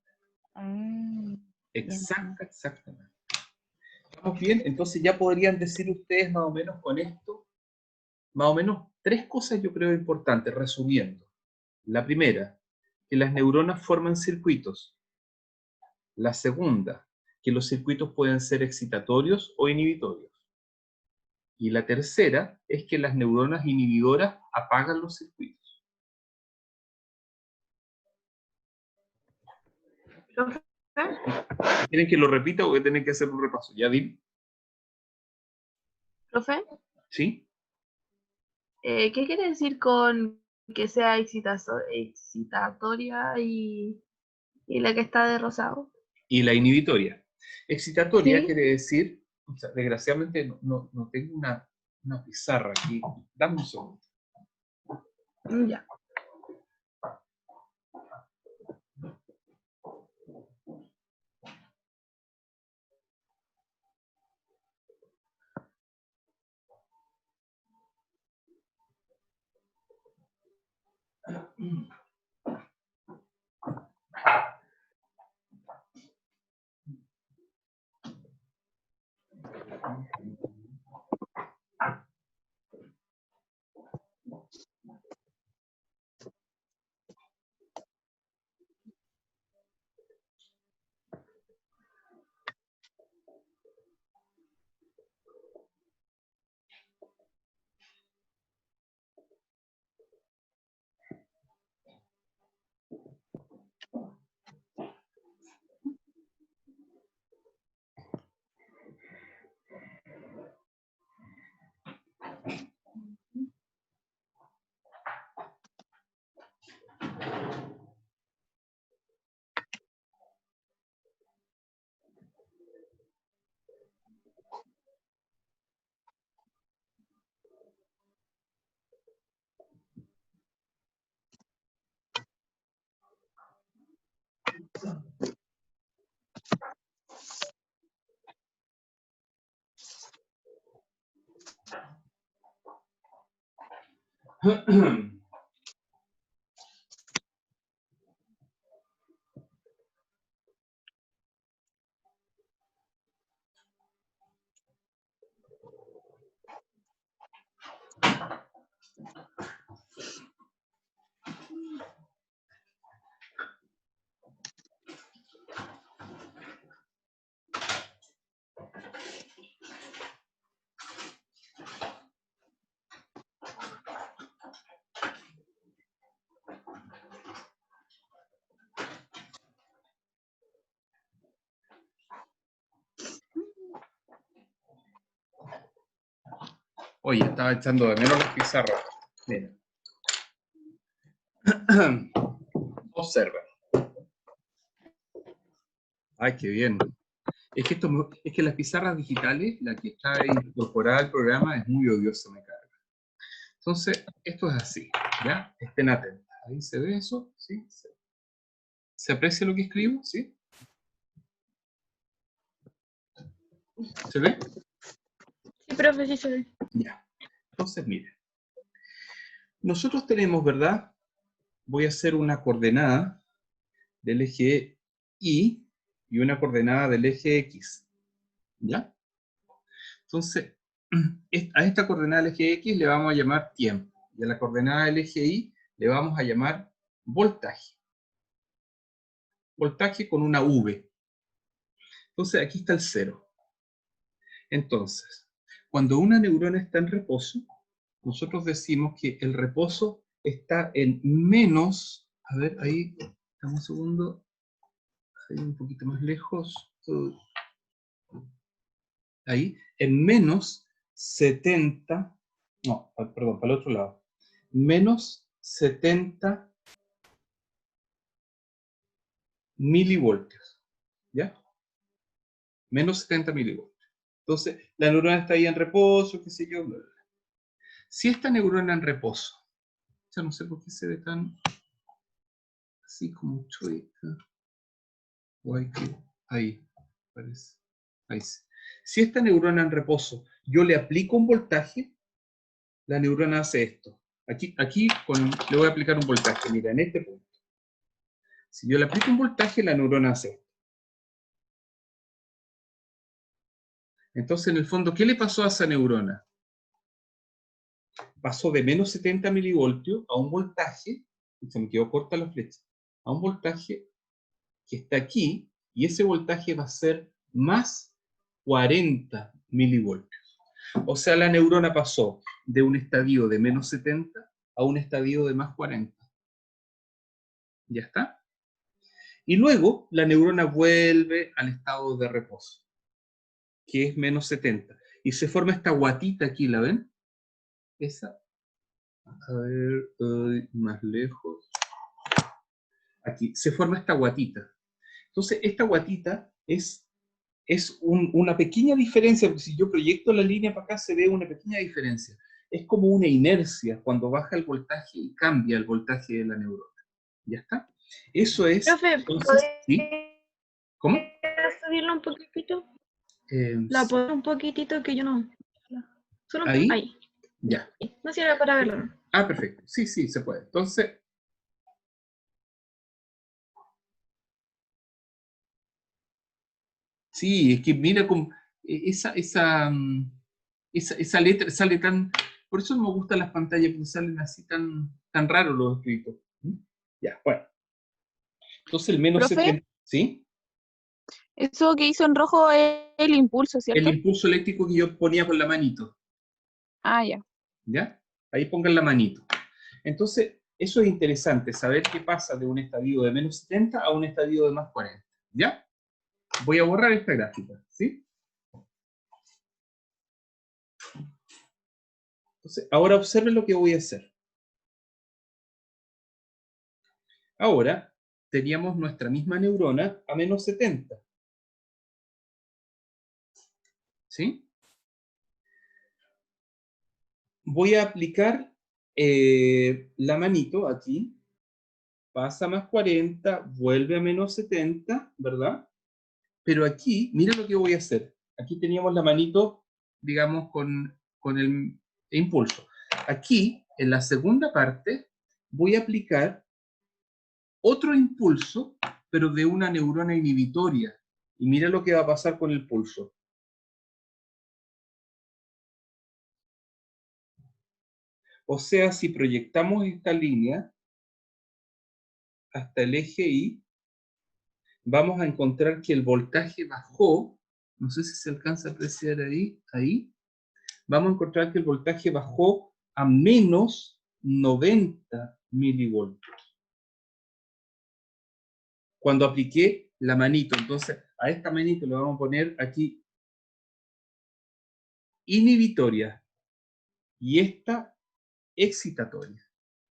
Exactamente. ¿Estamos bien? Entonces ya podrían decir ustedes más o menos con esto, más o menos 3 cosas yo creo importantes, resumiendo. La primera, que las neuronas forman circuitos. La segunda, que los circuitos pueden ser excitatorios o inhibitorios. Y la tercera es que las neuronas inhibidoras apagan los circuitos. Profe, ¿Quieren que lo repita o que tienen que hacer un repaso? ¿Ya vi? profe, ¿Sí? ¿qué quiere decir con que sea excitatoria y la que está de rosado? Y la inhibitoria. Excitatoria Sí. quiere decir, o sea, desgraciadamente no tengo una pizarra aquí. Dame un segundo. Ya. Oye, estaba echando de menos las pizarras. Mira. Observa. Ay, qué bien. Es que las pizarras digitales, la que está incorporada al programa, es muy odiosa, me carga. Entonces, esto es así, ¿ya? Estén atentos. Ahí se ve eso, ¿sí? ¿Se aprecia lo que escribo? ¿Sí? ¿Se ve? Sí, profe, sí se ve. Ya. Entonces, miren. Nosotros tenemos, ¿verdad? Voy a hacer una coordenada del eje Y y una coordenada del eje X. ¿Ya? Entonces, a esta coordenada del eje X le vamos a llamar tiempo. Y a la coordenada del eje Y le vamos a llamar voltaje. Voltaje con una V. Entonces, aquí está el 0. Entonces, cuando una neurona está en reposo, nosotros decimos que el reposo está en menos, a ver, ahí, dame un segundo, ahí un poquito más lejos, ahí, en menos 70, no, perdón, para el otro lado, menos 70 milivoltios, ¿ya? Menos 70 milivoltios. Entonces, la neurona está ahí en reposo, qué sé yo, bla, bla. Si esta neurona en reposo, ya no sé por qué se ve tan así como chueca, o hay que, ahí, parece, ahí sí. Si esta neurona en reposo, yo le aplico un voltaje, la neurona hace esto. Aquí le voy a aplicar un voltaje, mira, en este punto. Si yo le aplico un voltaje, la neurona hace esto. Entonces, en el fondo, ¿qué le pasó a esa neurona? Pasó de menos 70 milivoltios a un voltaje, y se me quedó corta la flecha, a un voltaje que está aquí, y ese voltaje va a ser más 40 milivoltios. O sea, la neurona pasó de un estadio de menos 70 a un estadio de más 40. ¿Ya está? Y luego la neurona vuelve al estado de reposo, que es menos 70. Y se forma esta guatita aquí, ¿la ven? Esa. A ver, más lejos. Aquí, se forma esta guatita. Entonces, esta guatita es una pequeña diferencia, porque si yo proyecto la línea para acá, se ve una pequeña diferencia. Es como una inercia cuando baja el voltaje y cambia el voltaje de la neurona. ¿Ya está? Eso es, Profe, entonces, ¿sí? ¿Cómo? ¿podrías subirlo un poquitito? La Sí. pongo un poquitito que yo no. Solo ¿Ahí? ahí. Ya. No sirve para verlo, ¿no? Ah, perfecto. Sí, sí, se puede. Entonces, sí, es que mira como esa letra sale tan... Por eso no me gustan las pantallas, porque salen así tan raros los escritos. ¿Mm? Ya, bueno. Entonces el menos Profe, 70, ¿sí? eso que hizo en rojo es el impulso, El ¿cierto? impulso eléctrico que yo ponía con la manito. Ah, ya. ¿Ya? Ahí pongan la manito. Entonces, eso es interesante, saber qué pasa de un estadio de menos 70 a un estadio de más 40. ¿Ya? Voy a borrar esta gráfica, ¿sí? Entonces, ahora observen lo que voy a hacer. Ahora, teníamos nuestra misma neurona a menos 70. ¿Sí? Voy a aplicar la manito aquí. Pasa a más 40, vuelve a menos 70, ¿verdad? Pero aquí, mira lo que voy a hacer. Aquí teníamos la manito, digamos, con el impulso. Aquí, en la segunda parte, voy a aplicar otro impulso, pero de una neurona inhibitoria. Y mira lo que va a pasar con el pulso. O sea, si proyectamos esta línea hasta el eje Y, vamos a encontrar que el voltaje bajó. No sé si se alcanza a apreciar ahí. Vamos a encontrar que el voltaje bajó a menos 90 milivoltios. Cuando apliqué la manito, entonces a esta manito le vamos a poner aquí inhibitoria y esta excitatoria.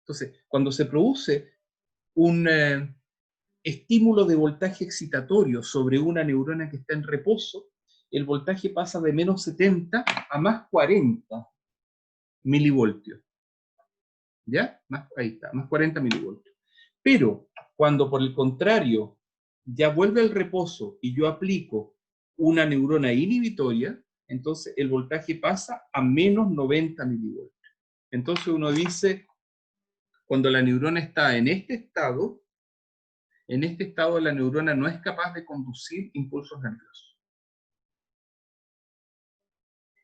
Entonces, cuando se produce un estímulo de voltaje excitatorio sobre una neurona que está en reposo, el voltaje pasa de menos 70 a más 40 milivoltios. ¿Ya? Ahí está, más 40 milivoltios. Pero cuando por el contrario ya vuelve el reposo y yo aplico una neurona inhibitoria, entonces el voltaje pasa a menos 90 milivoltios. Entonces uno dice, cuando la neurona está en este estado la neurona no es capaz de conducir impulsos nerviosos.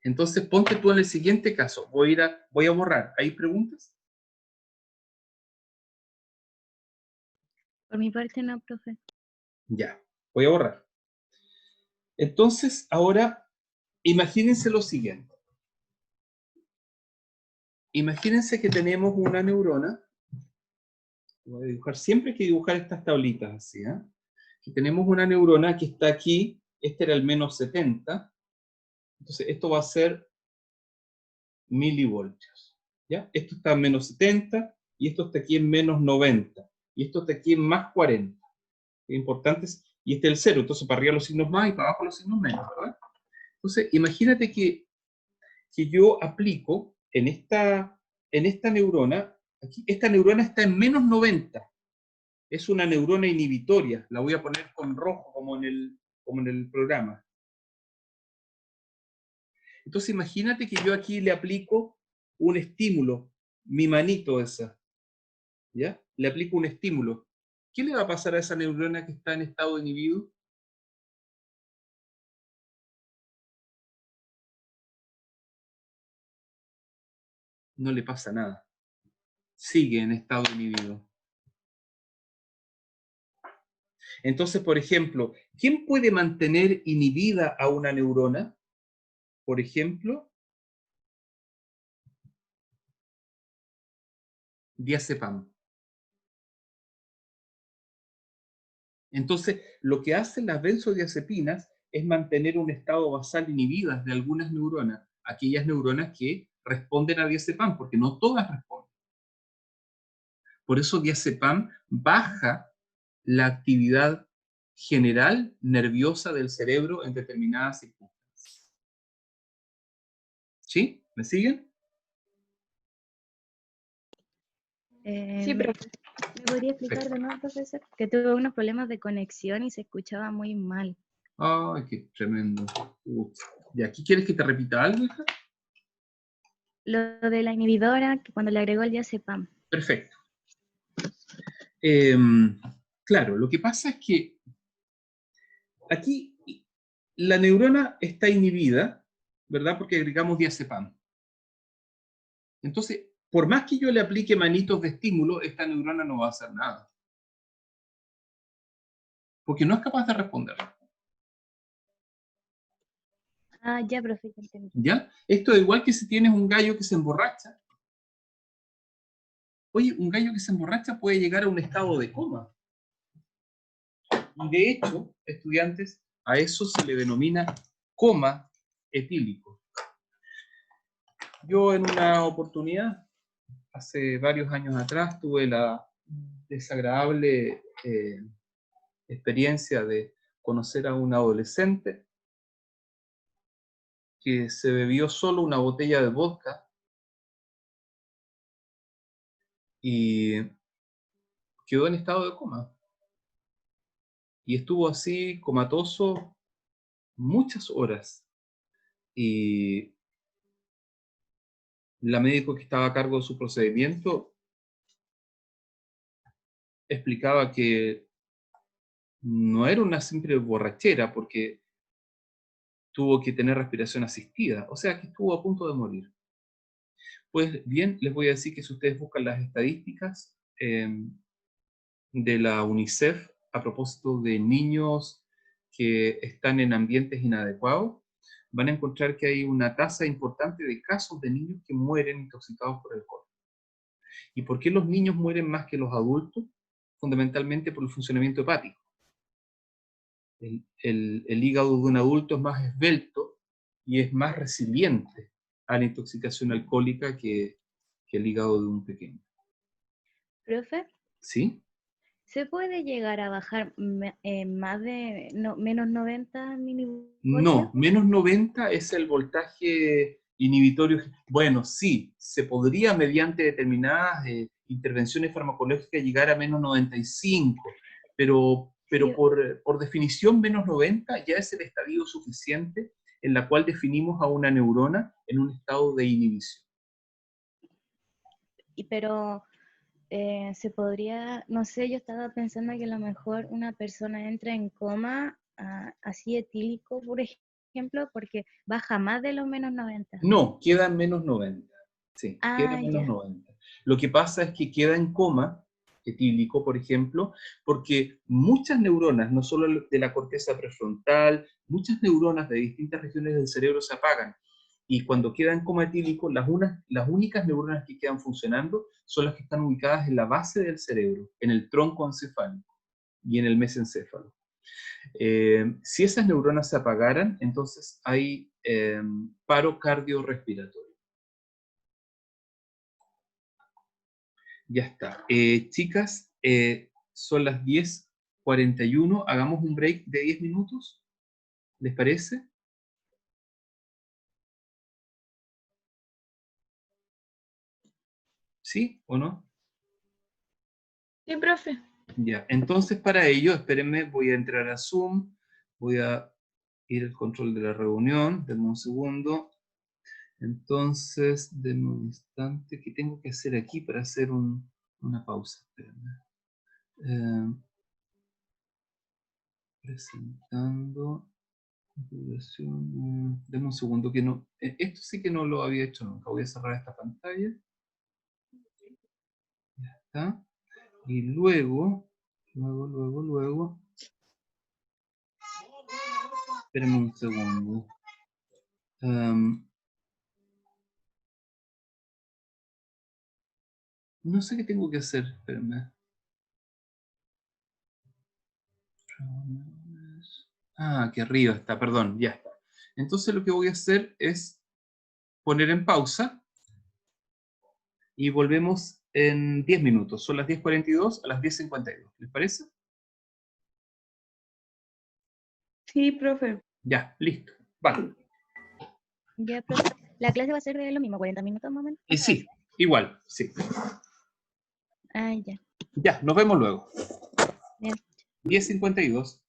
Entonces ponte tú en el siguiente caso, voy a borrar. ¿Hay preguntas? Por mi parte no, profe. Ya, voy a borrar. Entonces, ahora, imagínense lo siguiente. Imagínense que tenemos una neurona. Voy a dibujar, siempre hay que dibujar estas tablitas así, ¿eh? Que tenemos una neurona que está aquí, este era el menos 70, entonces esto va a ser milivoltios, ¿ya? Esto está en menos 70, y esto está aquí en menos 90, y esto está aquí en más 40. Importantes, y este es el 0, entonces para arriba los signos más y para abajo los signos menos, ¿verdad? Entonces, imagínate que yo aplico en esta neurona, aquí, esta neurona está en menos 90, es una neurona inhibitoria, la voy a poner con rojo como en el programa. Entonces imagínate que yo aquí le aplico un estímulo, mi manito esa, ¿ya? Le aplico un estímulo. ¿qué le va a pasar a esa neurona que está en estado inhibido? No le pasa nada. Sigue en estado inhibido. Entonces, por ejemplo, ¿quién puede mantener inhibida a una neurona? Por ejemplo, diazepam. Entonces, lo que hacen las benzodiazepinas es mantener un estado basal inhibidas de algunas neuronas, aquellas neuronas que responden a diazepam, porque no todas responden. Por eso diazepam baja la actividad general nerviosa del cerebro en determinadas circunstancias. ¿Sí? ¿Me siguen? Sí, ¿Me profe. podría explicar de nuevo, profesor? Que tuve unos problemas de conexión y se escuchaba muy mal. Ay, qué tremendo. ¿Y aquí quieres que te repita algo, hija? Lo de la inhibidora, que cuando le agregó el diazepam. Perfecto. Claro, lo que pasa es que aquí la neurona está inhibida, ¿verdad? Porque agregamos diazepam. Entonces, por más que yo le aplique manitos de estímulo, esta neurona no va a hacer nada. Porque no es capaz de responder. Ah, ya, profe, ya entendí. ¿Ya? Esto es igual que si tienes un gallo que se emborracha. Oye, un gallo que se emborracha puede llegar a un estado de coma. Y de hecho, estudiantes, a eso se le denomina coma etílico. Yo en una oportunidad, hace varios años atrás, tuve la desagradable experiencia de conocer a un adolescente que se bebió solo una botella de vodka y quedó en estado de coma. Y estuvo así, comatoso, muchas horas. Y la médico que estaba a cargo de su procedimiento explicaba que no era una simple borrachera porque tuvo que tener respiración asistida, o sea que estuvo a punto de morir. Pues bien, les voy a decir que si ustedes buscan las estadísticas de la UNICEF a propósito de niños que están en ambientes inadecuados, van a encontrar que hay una tasa importante de casos de niños que mueren intoxicados por alcohol. ¿Y por qué los niños mueren más que los adultos? Fundamentalmente por el funcionamiento hepático. El hígado de un adulto es más esbelto y es más resiliente a la intoxicación alcohólica que el hígado de un pequeño. Profe, ¿Sí? ¿se puede llegar a bajar más de menos 90 milivoltios? No, menos 90 es el voltaje inhibitorio. Bueno, sí, se podría mediante determinadas intervenciones farmacológicas llegar a menos 95, pero Sí, por definición menos 90 ya es el estadio suficiente en la cual definimos a una neurona en un estado de inhibición. pero se podría, no sé, yo estaba pensando que a lo mejor una persona entra en coma así etílico, por ejemplo, porque baja más de los menos 90. No, queda en menos 90. Sí, queda Ah, en menos ya. 90. Lo que pasa es que queda en coma etílico, por ejemplo, porque muchas neuronas, no solo de la corteza prefrontal, muchas neuronas de distintas regiones del cerebro se apagan. Y cuando queda en coma etílico, las únicas neuronas que quedan funcionando son las que están ubicadas en la base del cerebro, en el tronco encefálico y en el mesencéfalo. Si esas neuronas se apagaran, entonces hay paro cardiorrespiratorio. Ya está. Chicas, son las 10:41. Hagamos un break de 10 minutos. ¿Les parece? ¿Sí o no? Sí, profe. Ya. Entonces, para ello, espérenme, voy a entrar a Zoom. Voy a ir al control de la reunión. Denme un segundo. Entonces, denme un instante. ¿Qué tengo que hacer aquí para hacer una pausa? Espérenme. Presentando. Configuración, deme un segundo que no. Esto sí que no lo había hecho nunca. Voy a cerrar esta pantalla. Ya está. Y luego. Espérenme un segundo. No sé qué tengo que hacer. Espérenme. Ah, aquí arriba está, perdón, ya está. Entonces lo que voy a hacer es poner en pausa y volvemos en 10 minutos. Son las 10:42 a las 10:52. ¿Les parece? Sí, profe. Ya, listo. Vale. Ya, profe. La clase va a ser de lo mismo, 40 minutos más o menos. Y sí, igual, sí. Ah, ya. Ya, nos vemos luego. Bien. 10:52.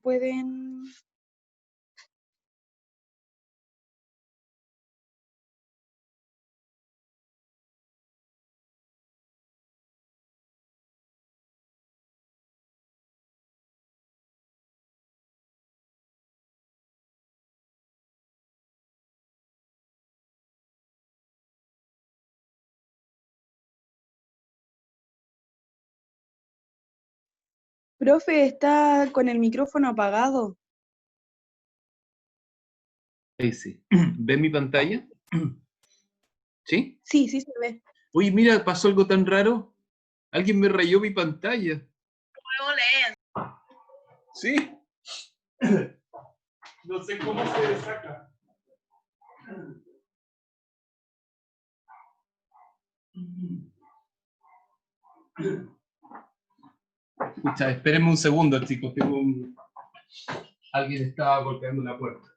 pueden... Profe, está con el micrófono apagado. Ahí sí. ¿Ven mi pantalla? ¿Sí? Sí, sí se ve. Oye, mira, pasó algo tan raro. Alguien me rayó mi pantalla. ¿Sí? No sé cómo se saca. Escucha, espérenme un segundo, chicos. Alguien estaba golpeando la puerta.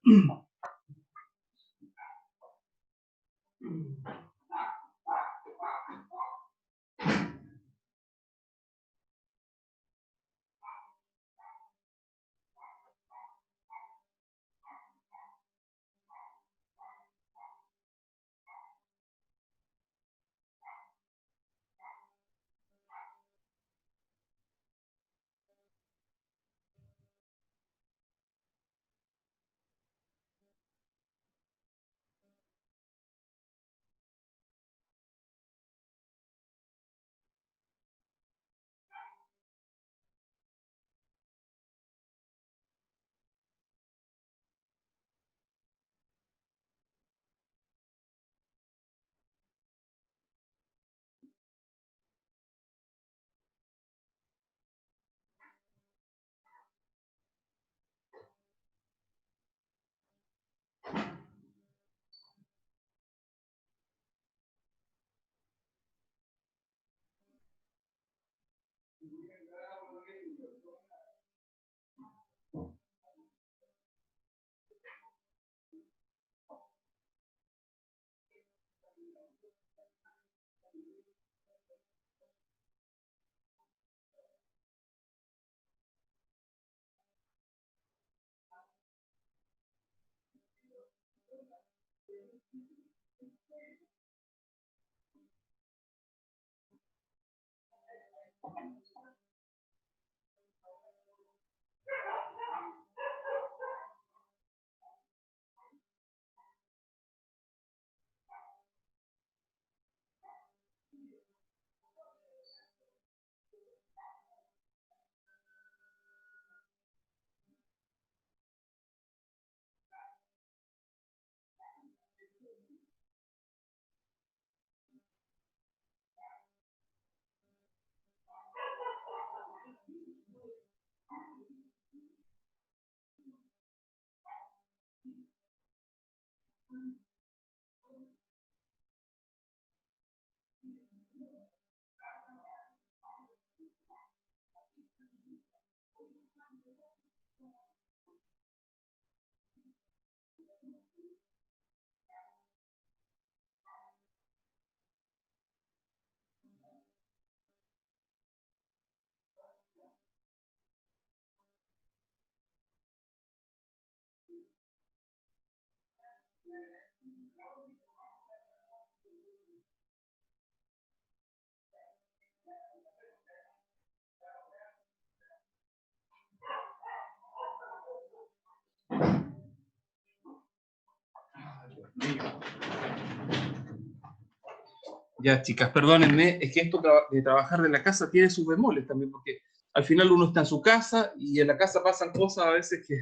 Ya, chicas, perdónenme, es que esto de trabajar de la casa tiene sus bemoles también, porque al final uno está en su casa y en la casa pasan cosas a veces que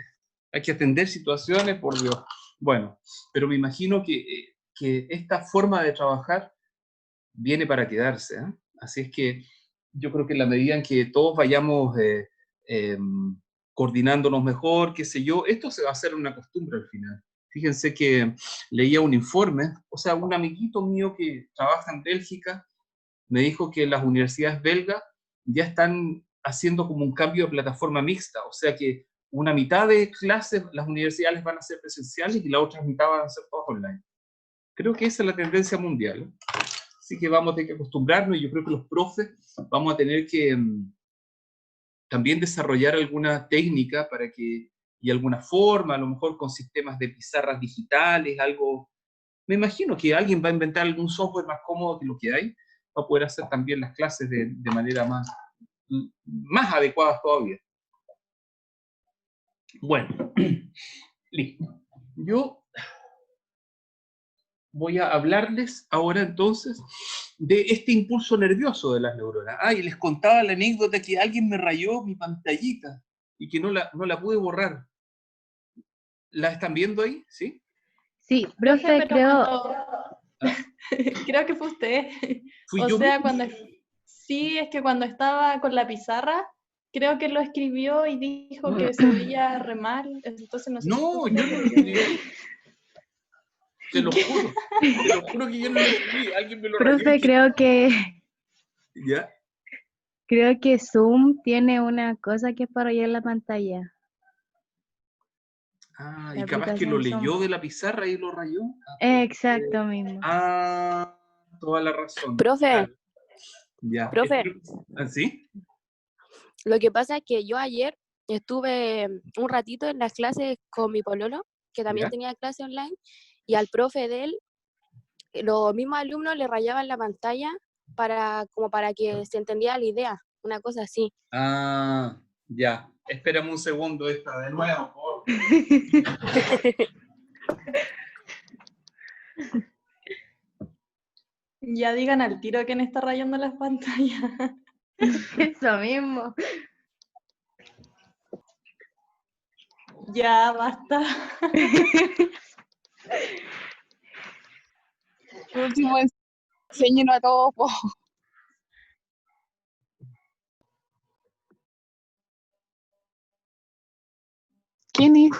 hay que atender situaciones, por Dios. Bueno, pero me imagino que esta forma de trabajar viene para quedarse, ¿eh? Así es que yo creo que en la medida en que todos vayamos coordinándonos mejor, qué sé yo, esto se va a hacer una costumbre al final. Fíjense que leía un informe, o sea, un amiguito mío que trabaja en Bélgica me dijo que las universidades belgas ya están haciendo como un cambio de plataforma mixta, o sea que una mitad de clases las universidades van a ser presenciales y la otra mitad van a ser todas online. Creo que esa es la tendencia mundial, ¿eh? Así que vamos a tener que acostumbrarnos y yo creo que los profes vamos a tener que también desarrollar alguna técnica para que, y alguna forma, a lo mejor con sistemas de pizarras digitales, algo. Me imagino que alguien va a inventar algún software más cómodo que lo que hay, para poder hacer también las clases de manera más adecuada todavía. Bueno, listo. Yo voy a hablarles ahora entonces de este impulso nervioso de las neuronas. Y les contaba la anécdota que alguien me rayó mi pantallita y que no la pude borrar. ¿La están viendo ahí? ¿Sí? Sí, Profe, profe, pero creo que fue usted. ¿Fui O yo sea, mismo? sí, es que cuando estaba con la pizarra, creo que lo escribió y dijo que se veía re mal. Entonces no sé si fue No, usted yo no lo porque... escribí. Te lo juro. Te lo juro que yo no lo escribí. Alguien me lo rayó. profe, ¿Ya? creo que Zoom tiene una cosa que es para rayar la pantalla. Y La capaz que lo aplicación Zoom. leyó de la pizarra y lo rayó. Exacto mismo. Toda la razón. Profe, Claro. Ya. profe, ¿Sí? lo que pasa es que yo ayer estuve un ratito en las clases con mi pololo, que también ¿Ya? tenía clase online, y al profe de él, los mismos alumnos le rayaban la pantalla como para que se entendiera la idea, una cosa así. Ya. Espérame un segundo esta de nuevo, por favor. Ya digan al tiro quién está rayando las pantallas. Eso mismo. Ya, basta. Por último, enséñenos a todos, po. ¿Quién es?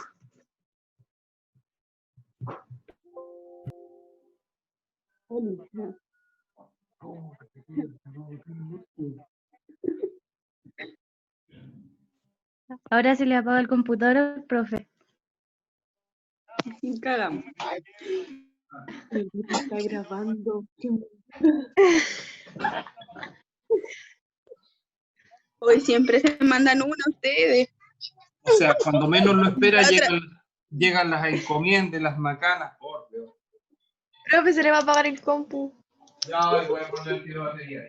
Ahora se le apaga el computador, profe. Cagamos. Está grabando. Hoy siempre se mandan una ustedes. O sea, cuando menos lo espera, La otra- llegan las encomiendas, las macanas. Por Dios. Profe, se le va a apagar el compu. Ya, voy a poner el tiro de batería.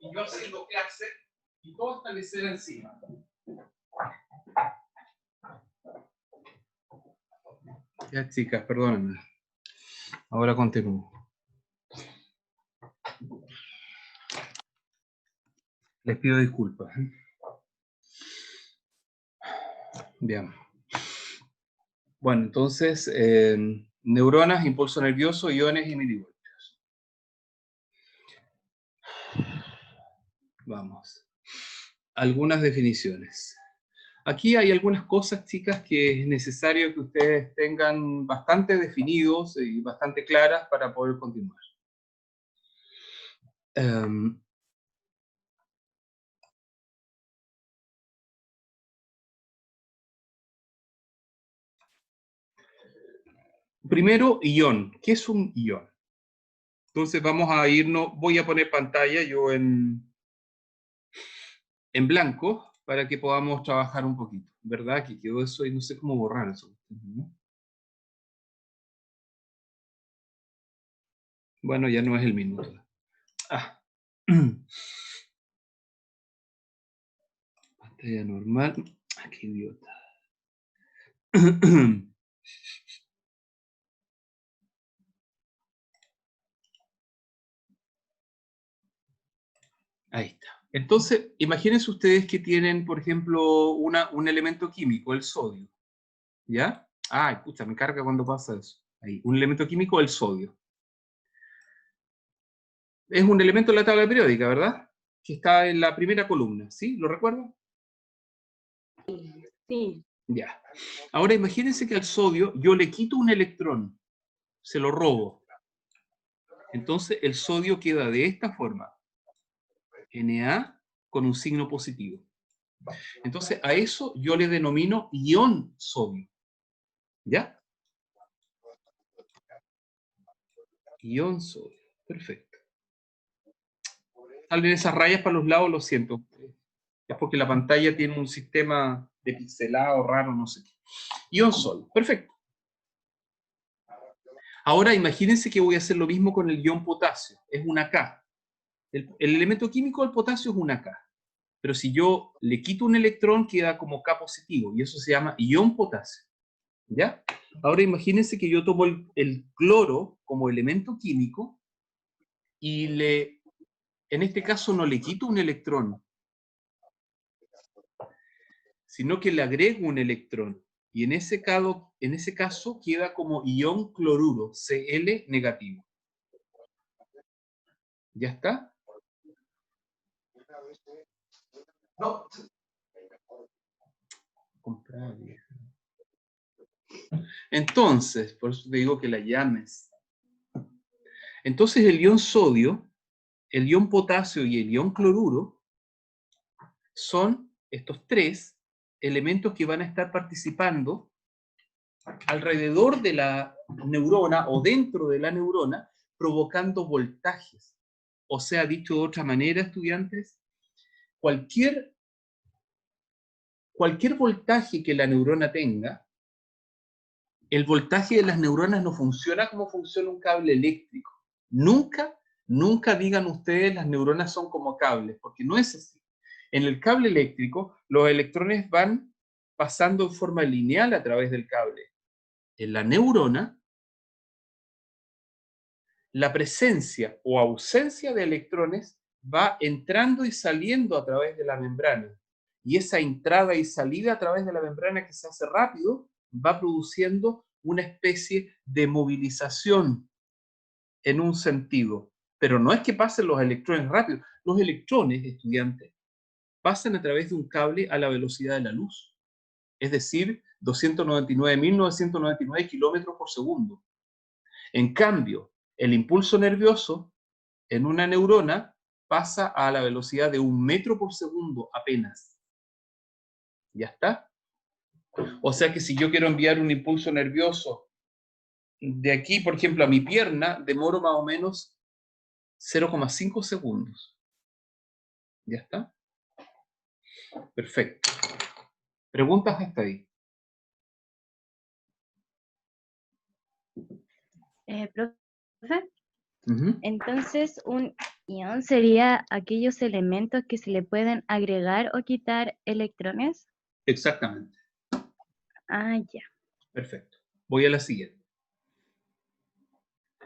Y yo haciendo clase y todo esta lecera encima. Ya, chicas, perdónenme. Ahora continúo. Les pido disculpas. Bien. Bueno, entonces, neuronas, impulso nervioso, iones y milivoltios. Vamos. Algunas definiciones. Aquí hay algunas cosas, chicas, que es necesario que ustedes tengan bastante definidos y bastante claras para poder continuar. Primero, ion. ¿Qué es un ion? Entonces vamos a irnos, voy a poner pantalla yo en blanco para que podamos trabajar un poquito. ¿Verdad? Que quedó eso y no sé cómo borrar eso. Bueno, ya no es el minuto. Pantalla normal. Qué idiota. Ahí está. Entonces, imagínense ustedes que tienen, por ejemplo, un elemento químico, el sodio. ¿Ya? Ay, pucha, me carga cuando pasa eso. Ahí, un elemento químico, el sodio. Es un elemento de la tabla periódica, ¿verdad? Que está en la primera columna, ¿sí? ¿Lo recuerdan? Sí. Ya. Ahora imagínense que al sodio yo le quito un electrón, se lo robo, Entonces el sodio queda de esta forma. Na con un signo positivo. Entonces a eso yo le denomino ion sodio. ¿Ya? Ion sodio. Perfecto. Salen esas rayas para los lados, lo siento. Es porque la pantalla tiene un sistema de pixelado raro, no sé. Ion sodio. Perfecto. Ahora imagínense que voy a hacer lo mismo con el ion potasio. Es una K. El elemento químico del potasio es una K. Pero si yo le quito un electrón, queda como K positivo. Y eso se llama ion potasio. ¿Ya? Ahora imagínense que yo tomo el cloro como elemento químico y en este caso no le quito un electrón, sino que le agrego un electrón. Y en ese caso queda como ion cloruro, Cl negativo. ¿Ya está? No. Entonces, por eso te digo que la llames. Entonces el ion sodio, el ion potasio y el ion cloruro son estos tres elementos que van a estar participando alrededor de la neurona o dentro de la neurona, provocando voltajes. O sea, dicho de otra manera, estudiantes, cualquier voltaje que la neurona tenga, el voltaje de las neuronas no funciona como funciona un cable eléctrico. Nunca digan ustedes las neuronas son como cables, porque no es así. En el cable eléctrico, los electrones van pasando en forma lineal a través del cable. En la neurona, la presencia o ausencia de electrones va entrando y saliendo a través de la membrana. Y esa entrada y salida a través de la membrana que se hace rápido, va produciendo una especie de movilización en un sentido. Pero no es que pasen los electrones rápido. Los electrones, estudiantes, pasan a través de un cable a la velocidad de la luz. Es decir, 299.999 kilómetros por segundo. En cambio, el impulso nervioso en una neurona pasa a la velocidad de 1 metro por segundo apenas. ¿Ya está? O sea que si yo quiero enviar un impulso nervioso de aquí, por ejemplo, a mi pierna, demoro más o menos 0,5 segundos. ¿Ya está? Perfecto. ¿Preguntas hasta ahí? Profe, Ujú. entonces un ion sería aquellos elementos que se le pueden agregar o quitar electrones. Exactamente. Ah, ya. Perfecto. Voy a la siguiente.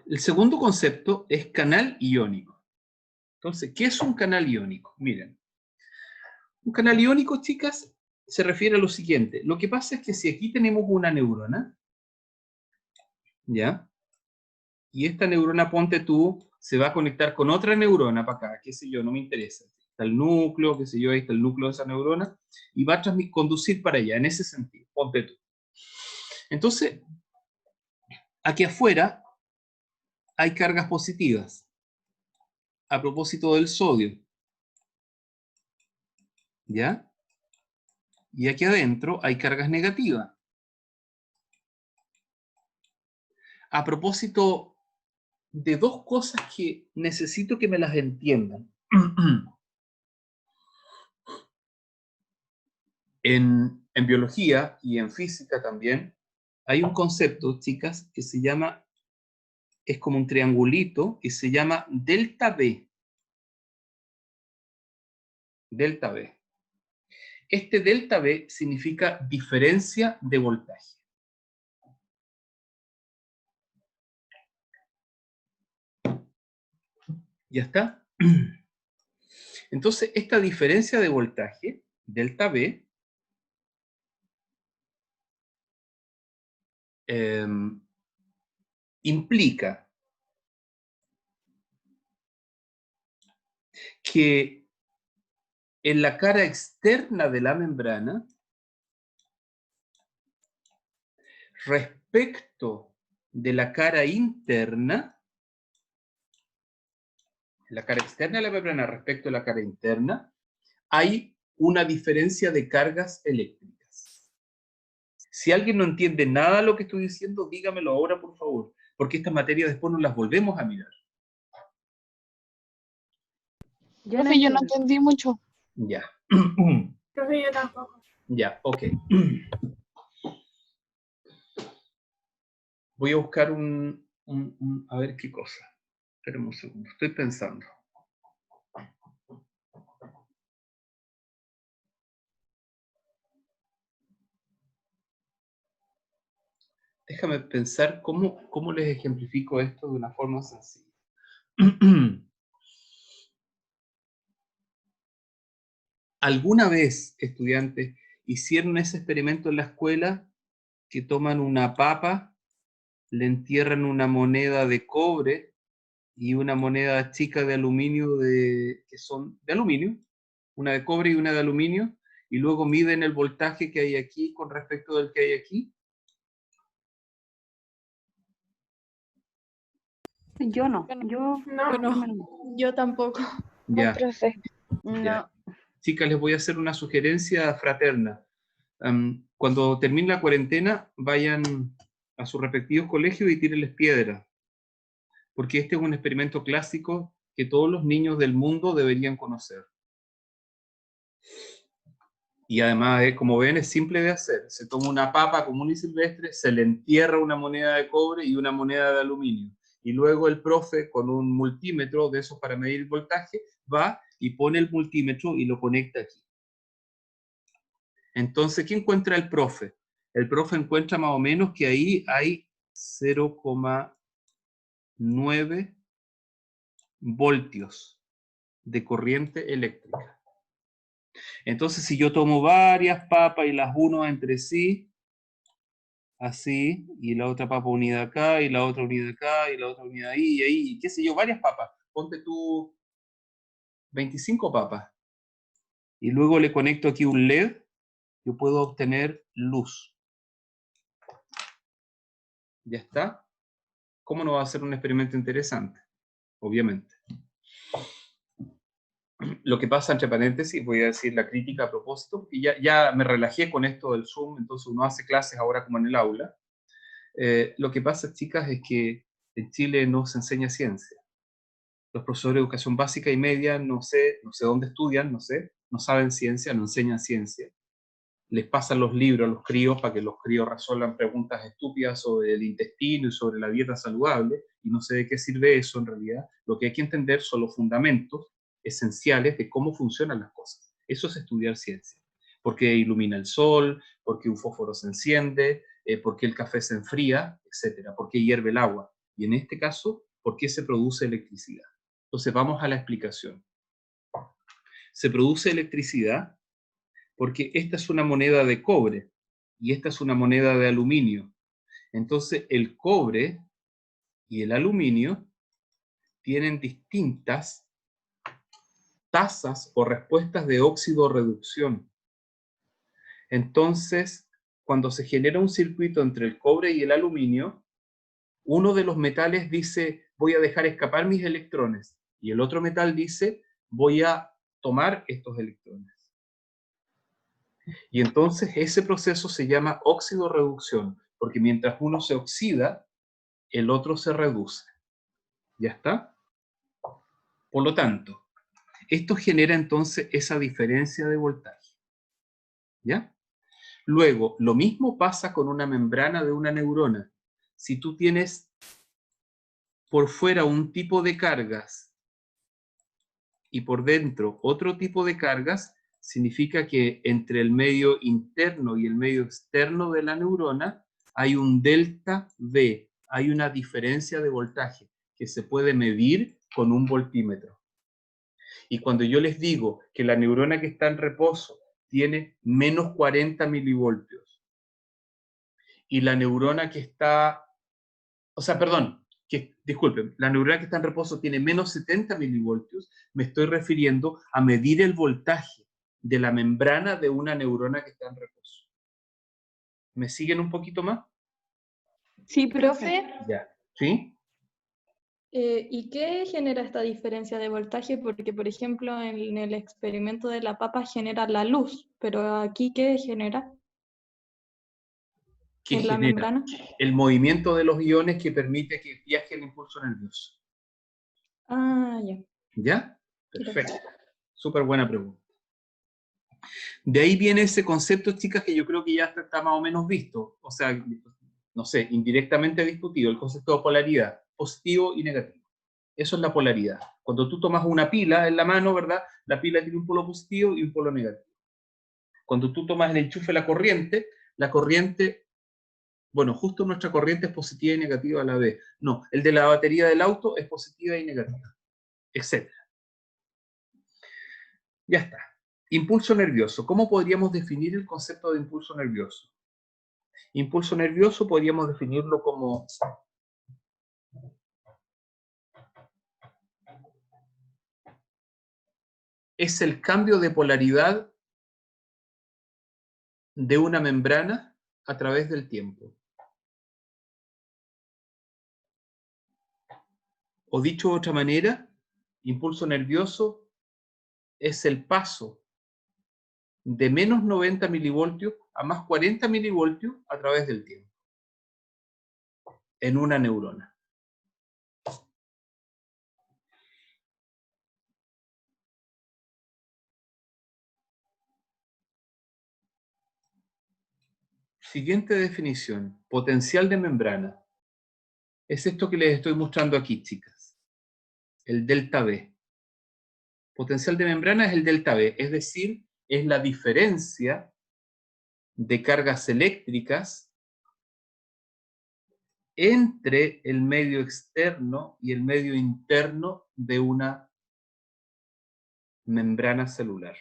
El segundo concepto es canal iónico. Entonces, ¿qué es un canal iónico? Miren, un canal iónico, chicas, se refiere a lo siguiente. Lo que pasa es que si aquí tenemos una neurona, ¿ya? Y esta neurona, ponte tú, se va a conectar con otra neurona para acá, qué sé yo, no me interesa. Está el núcleo, qué sé yo, ahí está el núcleo de esa neurona, y va a conducir para allá, en ese sentido, ponte tú. Entonces, aquí afuera hay cargas positivas, a propósito del sodio, ¿ya? Y aquí adentro hay cargas negativas. A propósito de dos cosas que necesito que me las entiendan. En biología y en física también hay un concepto, chicas, que se llama, es como un triangulito, y se llama delta B. Delta B. Este delta B significa diferencia de voltaje. ¿Ya está? Entonces, esta diferencia de voltaje, delta B, implica que en la cara externa de la membrana, respecto de la cara interna, la cara externa de la membrana respecto a la cara interna, hay una diferencia de cargas eléctricas. Si alguien no entiende nada de lo que estoy diciendo, dígamelo ahora, por favor, porque estas materias después no las volvemos a mirar. Profe, yo no entendí mucho. Ya. Profe, yo tampoco. Ya, ok. Voy a buscar a ver qué cosa. Espérame un segundo, estoy pensando. Déjame pensar cómo les ejemplifico esto de una forma sencilla. ¿Alguna vez, estudiantes, hicieron ese experimento en la escuela que toman una papa, le entierran una moneda de cobre y una moneda chica de aluminio que son de aluminio, una de cobre y una de aluminio, y luego miden el voltaje que hay aquí con respecto del que hay aquí? Yo no. Yo tampoco. Ya. Profe. Ya. Chicas, les voy a hacer una sugerencia fraterna. Cuando termine la cuarentena, vayan a sus respectivos colegios y tírenles piedra. Porque este es un experimento clásico que todos los niños del mundo deberían conocer. Y además, como ven, es simple de hacer. Se toma una papa común y silvestre, se le entierra una moneda de cobre y una moneda de aluminio. Y luego el profe, con un multímetro de esos para medir el voltaje, va y pone el multímetro y lo conecta aquí. Entonces, ¿qué encuentra el profe? El profe encuentra más o menos que ahí hay 0,9 voltios de corriente eléctrica. Entonces, si yo tomo varias papas y las uno entre sí, así, y la otra papa unida acá, y la otra unida acá, y la otra unida ahí, y ahí, y qué sé yo, varias papas. Ponte tú 25 papas. Y luego le conecto aquí un LED, yo puedo obtener luz. ¿Ya está? ¿Cómo no va a ser un experimento interesante? Obviamente. Lo que pasa, entre paréntesis, voy a decir la crítica a propósito, y ya me relajé con esto del Zoom, entonces uno hace clases ahora como en el aula. Lo que pasa, chicas, es que en Chile no se enseña ciencia. Los profesores de educación básica y media, no sé dónde estudian, no saben ciencia, no enseñan ciencia. Les pasan los libros a los críos para que los críos resuelvan preguntas estúpidas sobre el intestino y sobre la dieta saludable, y no sé de qué sirve eso en realidad. Lo que hay que entender son los fundamentos esenciales de cómo funcionan las cosas. Eso es estudiar ciencia. ¿Por qué ilumina el sol? ¿Por qué un fósforo se enciende? ¿Por qué el café se enfría? Etcétera. ¿Por qué hierve el agua? Y en este caso, ¿por qué se produce electricidad? Entonces vamos a la explicación. Se produce electricidad porque esta es una moneda de cobre y esta es una moneda de aluminio. Entonces el cobre y el aluminio tienen distintas tasas o respuestas de óxido-reducción. Entonces, cuando se genera un circuito entre el cobre y el aluminio, uno de los metales dice, voy a dejar escapar mis electrones, y el otro metal dice, voy a tomar estos electrones. Y entonces ese proceso se llama óxido-reducción, porque mientras uno se oxida, el otro se reduce. ¿Ya está? Por lo tanto, esto genera entonces esa diferencia de voltaje. ¿Ya? Luego, lo mismo pasa con una membrana de una neurona. Si tú tienes por fuera un tipo de cargas y por dentro otro tipo de cargas, significa que entre el medio interno y el medio externo de la neurona hay un delta V, hay una diferencia de voltaje que se puede medir con un voltímetro. Y cuando yo les digo que la neurona que está en reposo tiene menos 40 milivoltios y la neurona que está, disculpen, la neurona que está en reposo tiene menos 70 milivoltios, me estoy refiriendo a medir el voltaje de la membrana de una neurona que está en reposo. ¿Me siguen un poquito más? Sí, profe. Profe, Ya. ¿Sí? ¿Y qué genera esta diferencia de voltaje? Porque, por ejemplo, en el experimento de la papa genera la luz, pero aquí, ¿qué genera ¿Qué en la genera? membrana? El movimiento de los iones que permite que viaje el impulso nervioso. Ah, ya. ¿Ya? Perfecto. Súper buena pregunta. De ahí viene ese concepto, chicas, que yo creo que ya está más o menos visto. O sea, no sé, indirectamente discutido, el concepto de polaridad, positivo y negativo. Eso es la polaridad. Cuando tú tomas una pila en la mano, ¿verdad? La pila tiene un polo positivo y un polo negativo. Cuando tú tomas el enchufe de la corriente, bueno, justo nuestra corriente es positiva y negativa a la vez. No, el de la batería del auto es positiva y negativa, etc. Ya está. Impulso nervioso. ¿Cómo podríamos definir el concepto de impulso nervioso? Impulso nervioso podríamos definirlo como es el cambio de polaridad de una membrana a través del tiempo. O dicho de otra manera, impulso nervioso es el paso de menos 90 milivoltios a más 40 milivoltios a través del tiempo en una neurona. Siguiente definición, potencial de membrana. Es esto que les estoy mostrando aquí, chicas. El delta V. Potencial de membrana es el delta V, es decir, es la diferencia de cargas eléctricas entre el medio externo y el medio interno de una membrana celular.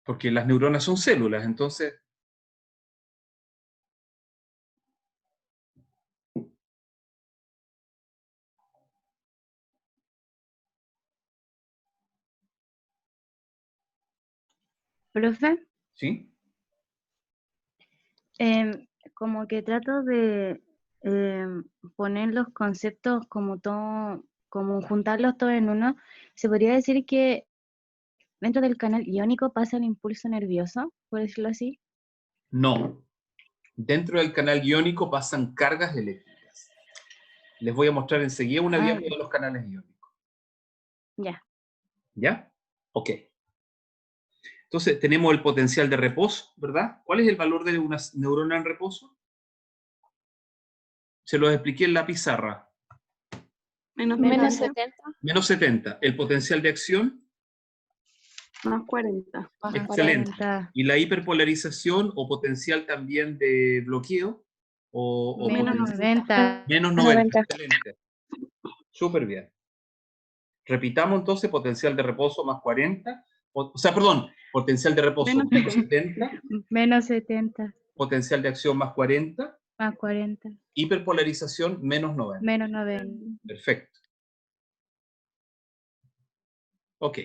Porque las neuronas son células, entonces Profe, ¿sí? como que trato de poner los conceptos como todo, como juntarlos todos en uno. ¿Se podría decir que dentro del canal iónico pasa el impulso nervioso, por decirlo así? No. Dentro del canal iónico pasan cargas eléctricas. Les voy a mostrar enseguida una diapo de los canales iónicos. Ya. ¿Ya? Ok. Entonces tenemos el potencial de reposo, ¿verdad? ¿Cuál es el valor de una neurona en reposo? Se los expliqué en la pizarra. Menos Menos 70. Menos 70. El potencial de acción, más 40. excelente. 40. Y la hiperpolarización o potencial también de bloqueo o Menos potencial, 90. menos 90. Excelente. Súper bien. Repitamos entonces, potencial de reposo más 40. O sea, perdón, potencial de reposo Menos menos 70. Menos 70. Potencial de acción más 40. Más 40. Hiperpolarización menos 90. Menos 90. Perfecto. Ok.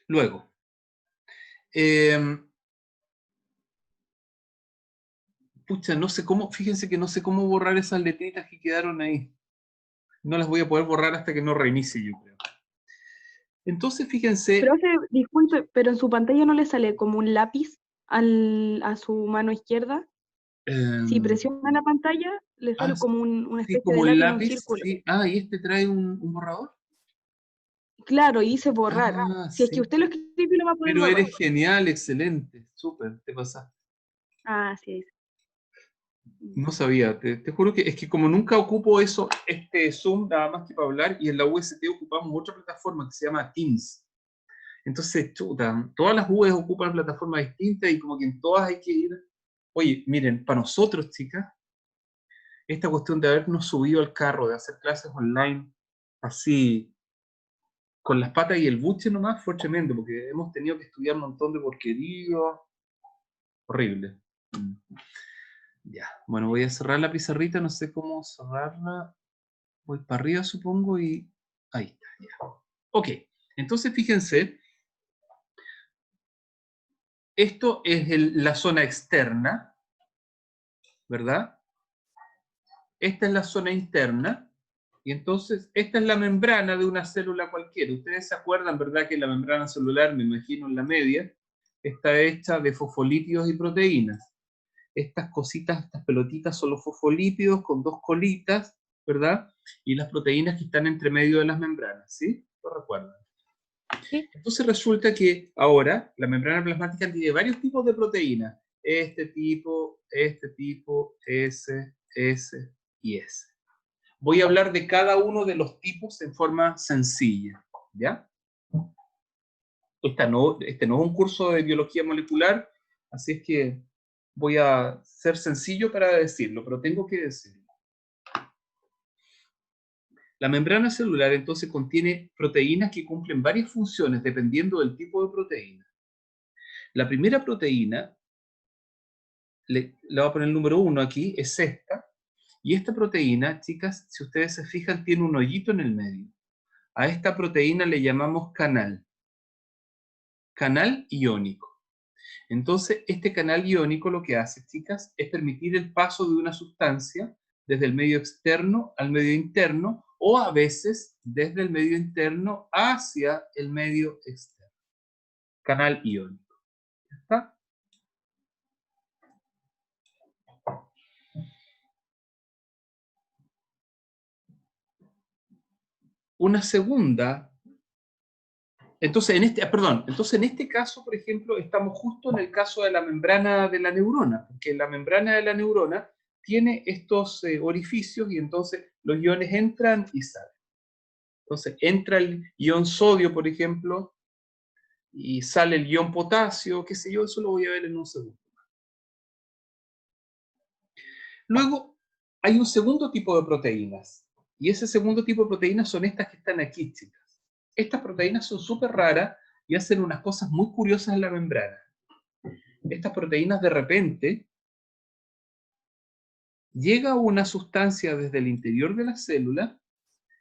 Luego. Pucha, no sé cómo, fíjense que no sé cómo borrar esas letritas que quedaron ahí. No las voy a poder borrar hasta que no reinicie, yo creo. Entonces, fíjense. Profe, disculpe, pero en su pantalla no le sale como un lápiz a su mano izquierda. Si presiona la pantalla, le sale como una Sí, especie de como el lápiz en un lápiz. círculo. Sí. Ah, ¿y este trae un borrador? Claro, y dice borrar. Ah, Si es que sí. usted lo escribe, lo va a poder Pero borrar. eres genial, excelente, súper, te pasaste. Ah, sí. No sabía, te juro que es que como nunca ocupo eso, este Zoom nada más que para hablar, y en la UST ocupamos otra plataforma que se llama Teams. Entonces, chuta, todas las UES ocupan plataformas distintas y como que en todas hay que ir. Oye, miren, para nosotros, chicas, esta cuestión de habernos subido al carro, de hacer clases online, así, con las patas y el buche nomás, fue tremendo, porque hemos tenido que estudiar un montón de porquería. Horrible. Ya, bueno, voy a cerrar la pizarrita, no sé cómo cerrarla. Voy para arriba, supongo, y ahí está, ya. Ok, entonces fíjense, esto es la zona externa, ¿verdad? Esta es la zona interna, y entonces esta es la membrana de una célula cualquiera. Ustedes se acuerdan, ¿verdad?, que la membrana celular, me imagino en la media, está hecha de fosfolípidos y proteínas. Estas cositas, estas pelotitas son los fosfolípidos con dos colitas, ¿verdad? Y las proteínas que están entre medio de las membranas, ¿sí? ¿Lo recuerdan? Sí. Entonces resulta que ahora la membrana plasmática tiene varios tipos de proteínas. Este tipo, ese y ese. Voy a hablar de cada uno de los tipos en forma sencilla, ¿ya? Este no es un curso de biología molecular, así es que voy a ser sencillo para decirlo, pero tengo que decirlo. La membrana celular entonces contiene proteínas que cumplen varias funciones dependiendo del tipo de proteína. La primera proteína, le voy a poner el número 1 aquí, es esta. Y esta proteína, chicas, si ustedes se fijan, tiene un hoyito en el medio. A esta proteína le llamamos canal. Canal iónico. Entonces, este canal iónico lo que hace, chicas, es permitir el paso de una sustancia desde el medio externo al medio interno, o a veces desde el medio interno hacia el medio externo. Canal iónico. ¿Ya está? Una segunda. Entonces, en este caso, por ejemplo, estamos justo en el caso de la membrana de la neurona, porque la membrana de la neurona tiene estos orificios y entonces los iones entran y salen. Entonces, entra el ion sodio, por ejemplo, y sale el ion potasio, qué sé yo, eso lo voy a ver en un segundo. Luego, hay un segundo tipo de proteínas, y ese segundo tipo de proteínas son estas que están aquí, chicas. Estas proteínas son súper raras y hacen unas cosas muy curiosas en la membrana. Estas proteínas de repente llega una sustancia desde el interior de la célula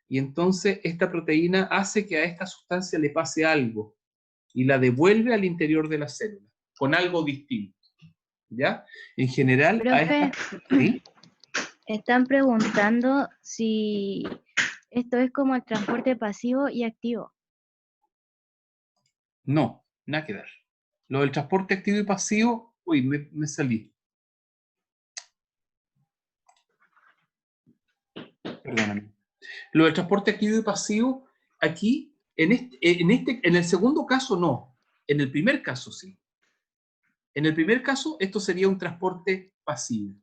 y entonces esta proteína hace que a esta sustancia le pase algo y la devuelve al interior de la célula con algo distinto. ¿Ya? En general, Profe, ¿sí? están preguntando si esto es como el transporte pasivo y activo. No, nada que ver. Lo del transporte activo y pasivo, uy, me salí. Perdóname. Lo del transporte activo y pasivo, aquí, en el segundo caso no. En el primer caso sí. En el primer caso, esto sería un transporte pasivo.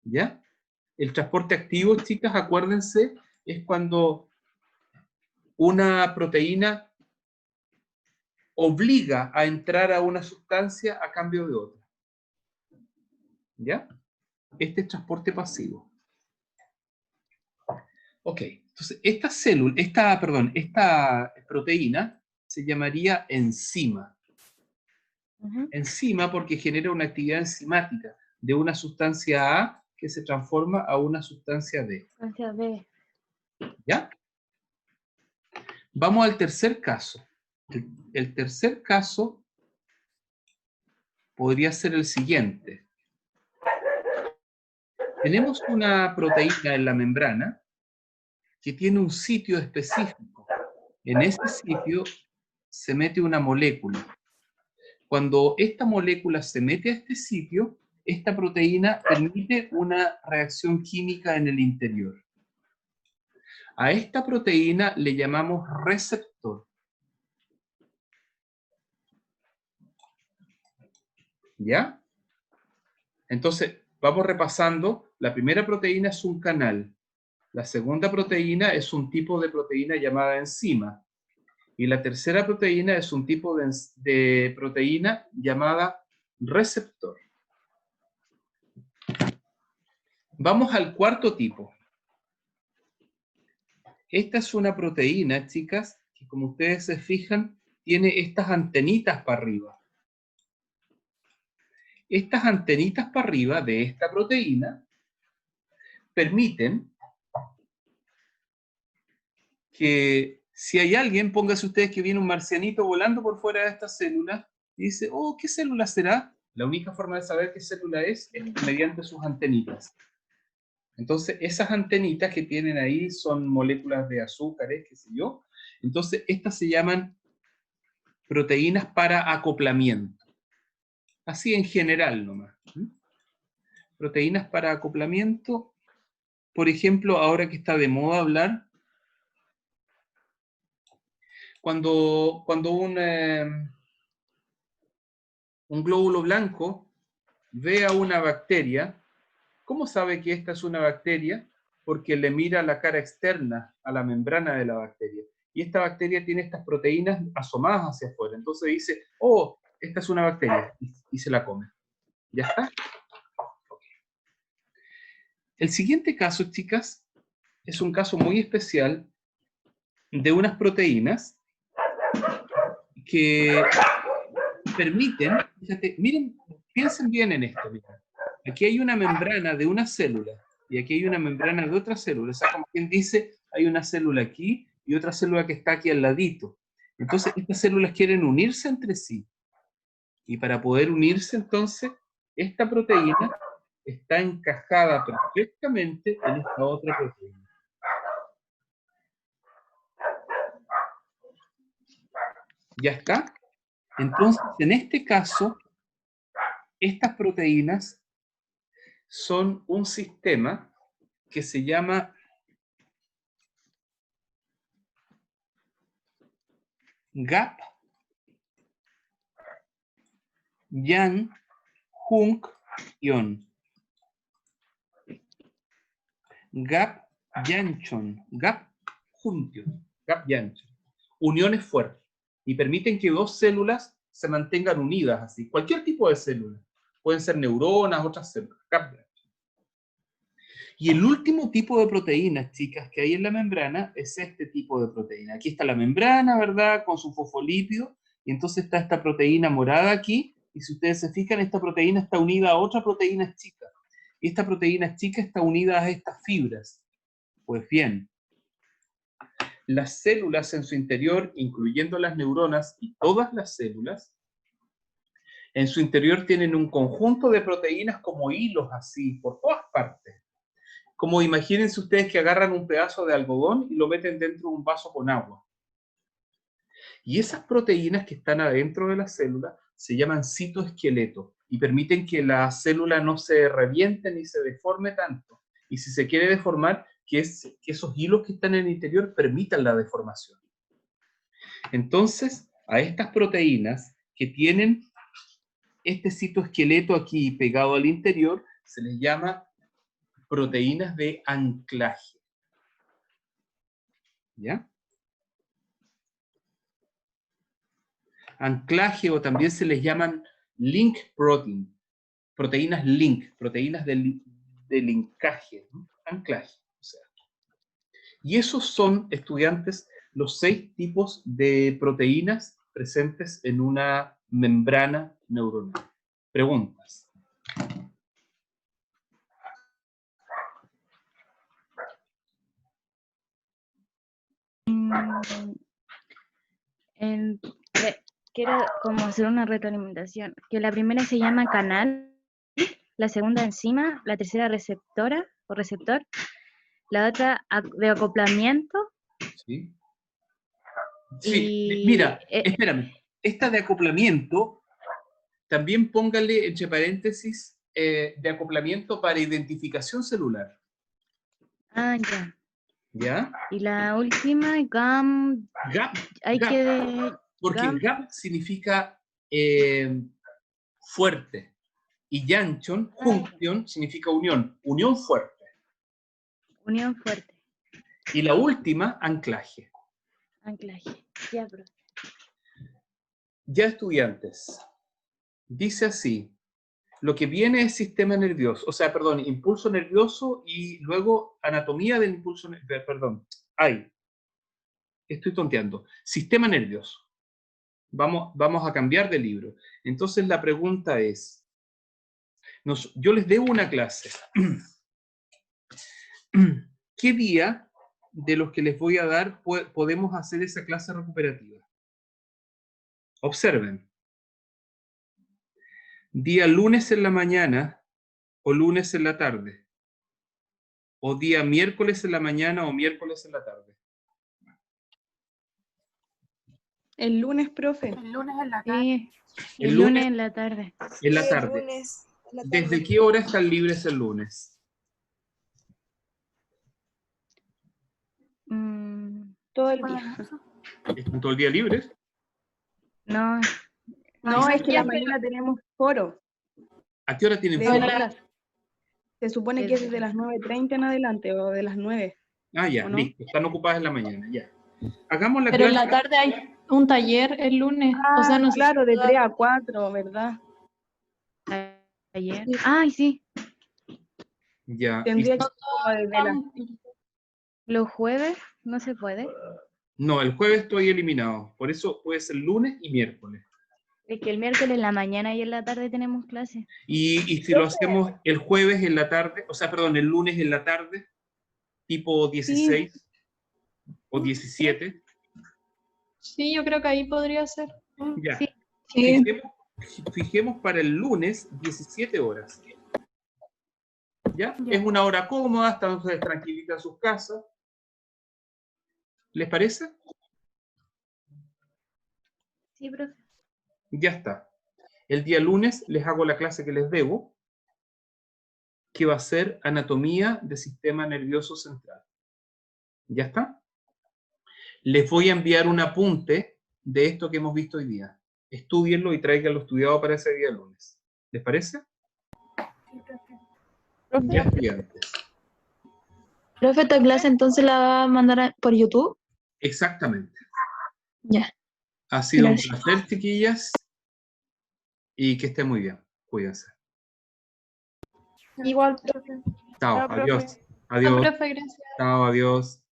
¿Ya? El transporte activo, chicas, acuérdense, es cuando una proteína obliga a entrar a una sustancia a cambio de otra. ¿Ya? Este es transporte pasivo. Ok, entonces esta proteína se llamaría enzima. Enzima porque genera una actividad enzimática de una sustancia A que se transforma a una sustancia B. Sustancia B. ¿Ya? Vamos al tercer caso. El tercer caso podría ser el siguiente. Tenemos una proteína en la membrana que tiene un sitio específico. En ese sitio se mete una molécula. Cuando esta molécula se mete a este sitio, esta proteína permite una reacción química en el interior. A esta proteína le llamamos receptor. ¿Ya? Entonces, vamos repasando. La primera proteína es un canal. La segunda proteína es un tipo de proteína llamada enzima. Y la tercera proteína es un tipo de proteína llamada receptor. Vamos al cuarto tipo. Esta es una proteína, chicas, que como ustedes se fijan, tiene estas antenitas para arriba. Estas antenitas para arriba de esta proteína permiten que Si hay alguien, póngase ustedes que viene un marcianito volando por fuera de esta célula y dice, oh, ¿qué célula será? La única forma de saber qué célula es mediante sus antenitas. Entonces, esas antenitas que tienen ahí son moléculas de azúcares, qué sé yo. Entonces, estas se llaman proteínas para acoplamiento. Así en general nomás. Proteínas para acoplamiento. Por ejemplo, ahora que está de moda hablar, cuando un glóbulo blanco ve a una bacteria, ¿cómo sabe que esta es una bacteria? Porque le mira la cara externa a la membrana de la bacteria. Y esta bacteria tiene estas proteínas asomadas hacia afuera. Entonces dice, oh, esta es una bacteria, y se la come. ¿Ya está? Okay. El siguiente caso, chicas, es un caso muy especial de unas proteínas que permiten, fíjate, miren, piensen bien en esto, miren. Aquí hay una membrana de una célula, y aquí hay una membrana de otra célula. O sea, como quien dice, hay una célula aquí y otra célula que está aquí al ladito. Entonces, estas células quieren unirse entre sí. Y para poder unirse, entonces, esta proteína está encajada perfectamente en esta otra proteína. ¿Ya está? Entonces, en este caso, estas proteínas son un sistema que se llama Gap-Junction. Gap-Junction. Gap-Junction. Uniones fuertes. Y permiten que dos células se mantengan unidas así. Cualquier tipo de célula. Pueden ser neuronas, otras células. Gap-Junction. Y el último tipo de proteínas, chicas, que hay en la membrana es este tipo de proteína. Aquí está la membrana, ¿verdad? Con su fosfolípido. Y entonces está esta proteína morada aquí. Y si ustedes se fijan, esta proteína está unida a otra proteína chica. Y esta proteína chica está unida a estas fibras. Pues bien, las células en su interior, incluyendo las neuronas y todas las células, en su interior tienen un conjunto de proteínas como hilos así, por todas partes. Como imagínense ustedes que agarran un pedazo de algodón y lo meten dentro de un vaso con agua. Y esas proteínas que están adentro de la célula se llaman citoesqueleto y permiten que la célula no se reviente ni se deforme tanto. Y si se quiere deformar, que esos hilos que están en el interior permitan la deformación. Entonces, a estas proteínas que tienen este citoesqueleto aquí pegado al interior, se les llama proteínas de anclaje. ¿Ya? Anclaje, o también se les llaman link protein, proteínas link, proteínas de linkaje, ¿no? Anclaje. O sea. Y esos son, estudiantes, los 6 tipos de proteínas presentes en una membrana neuronal. Preguntas. Quiero como hacer una retroalimentación, que la primera se llama canal, la segunda enzima, la tercera receptora o receptor, la otra de acoplamiento. Sí. Sí, mira, espérame. Esta de acoplamiento, también póngale entre paréntesis de acoplamiento para identificación celular. Ah, ya. ¿Ya? Y la última, GAM. Gap. Hay gap. que... Porque gap significa fuerte. Y junction significa unión. Unión fuerte. Unión fuerte. Y la última, anclaje. Anclaje. Ya, bro. Ya, estudiantes. Dice así. Lo que viene es sistema nervioso, o sea, perdón, impulso nervioso y luego anatomía del impulso nervioso, perdón, estoy tonteando. Sistema nervioso. Vamos a cambiar de libro. Entonces la pregunta es, yo les debo una clase. ¿Qué día de los que les voy a dar podemos hacer esa clase recuperativa. Observen. Día lunes en la mañana o lunes en la tarde. O día miércoles en la mañana o miércoles en la tarde. El lunes, profe. El lunes en la tarde. Sí, El el lunes lunes en la tarde. en la Sí, el tarde. lunes, en la tarde. ¿Desde qué hora están libres el lunes? Todo el día. ¿Están todo el día libres? No, No, es que en la mañana tenemos foro. ¿A qué hora tienen de foro? horas. Se supone que es desde las 9:30 en adelante o de las 9. Ah, ya, ¿o no? listo. Están ocupadas en la mañana, ya. Hagamos la Pero en clase. la tarde hay un taller el lunes. O sea, no sé claro, si de toda- 3 a 4, ¿verdad? ayer. Ay, sí. Ya. y- Tendría que ser como desde las... Los jueves no se puede. No, el jueves estoy eliminado. Por eso puede ser lunes y miércoles. Es que el miércoles en la mañana y en la tarde tenemos clase. Y si lo hacemos el jueves en la tarde, o sea, perdón, el lunes en la tarde, tipo 16 o 17, Sí, yo creo que ahí podría ser. ya. Sí. Sí. Fijemos para el lunes 17 horas. ¿Ya? Ya. Es una hora cómoda, están ustedes tranquilitas en sus casas. ¿Les parece? Sí, profe. Ya está. El día lunes les hago la clase que les debo, que va a ser anatomía del sistema nervioso central. ¿Ya está? Les voy a enviar un apunte de esto que hemos visto hoy día. Estúdienlo y tráiganlo estudiado para ese día lunes. ¿Les parece? Ya, estudiantes. Profe, ¿esta clase entonces la va a mandar por YouTube? Exactamente. Ya. Ha sido Gracias. un placer, chiquillas, y que estén muy bien. Cuídense. Igual, profe. Chao, Chao, profe. adiós. Chao, Adiós. profe, gracias. Chao, adiós.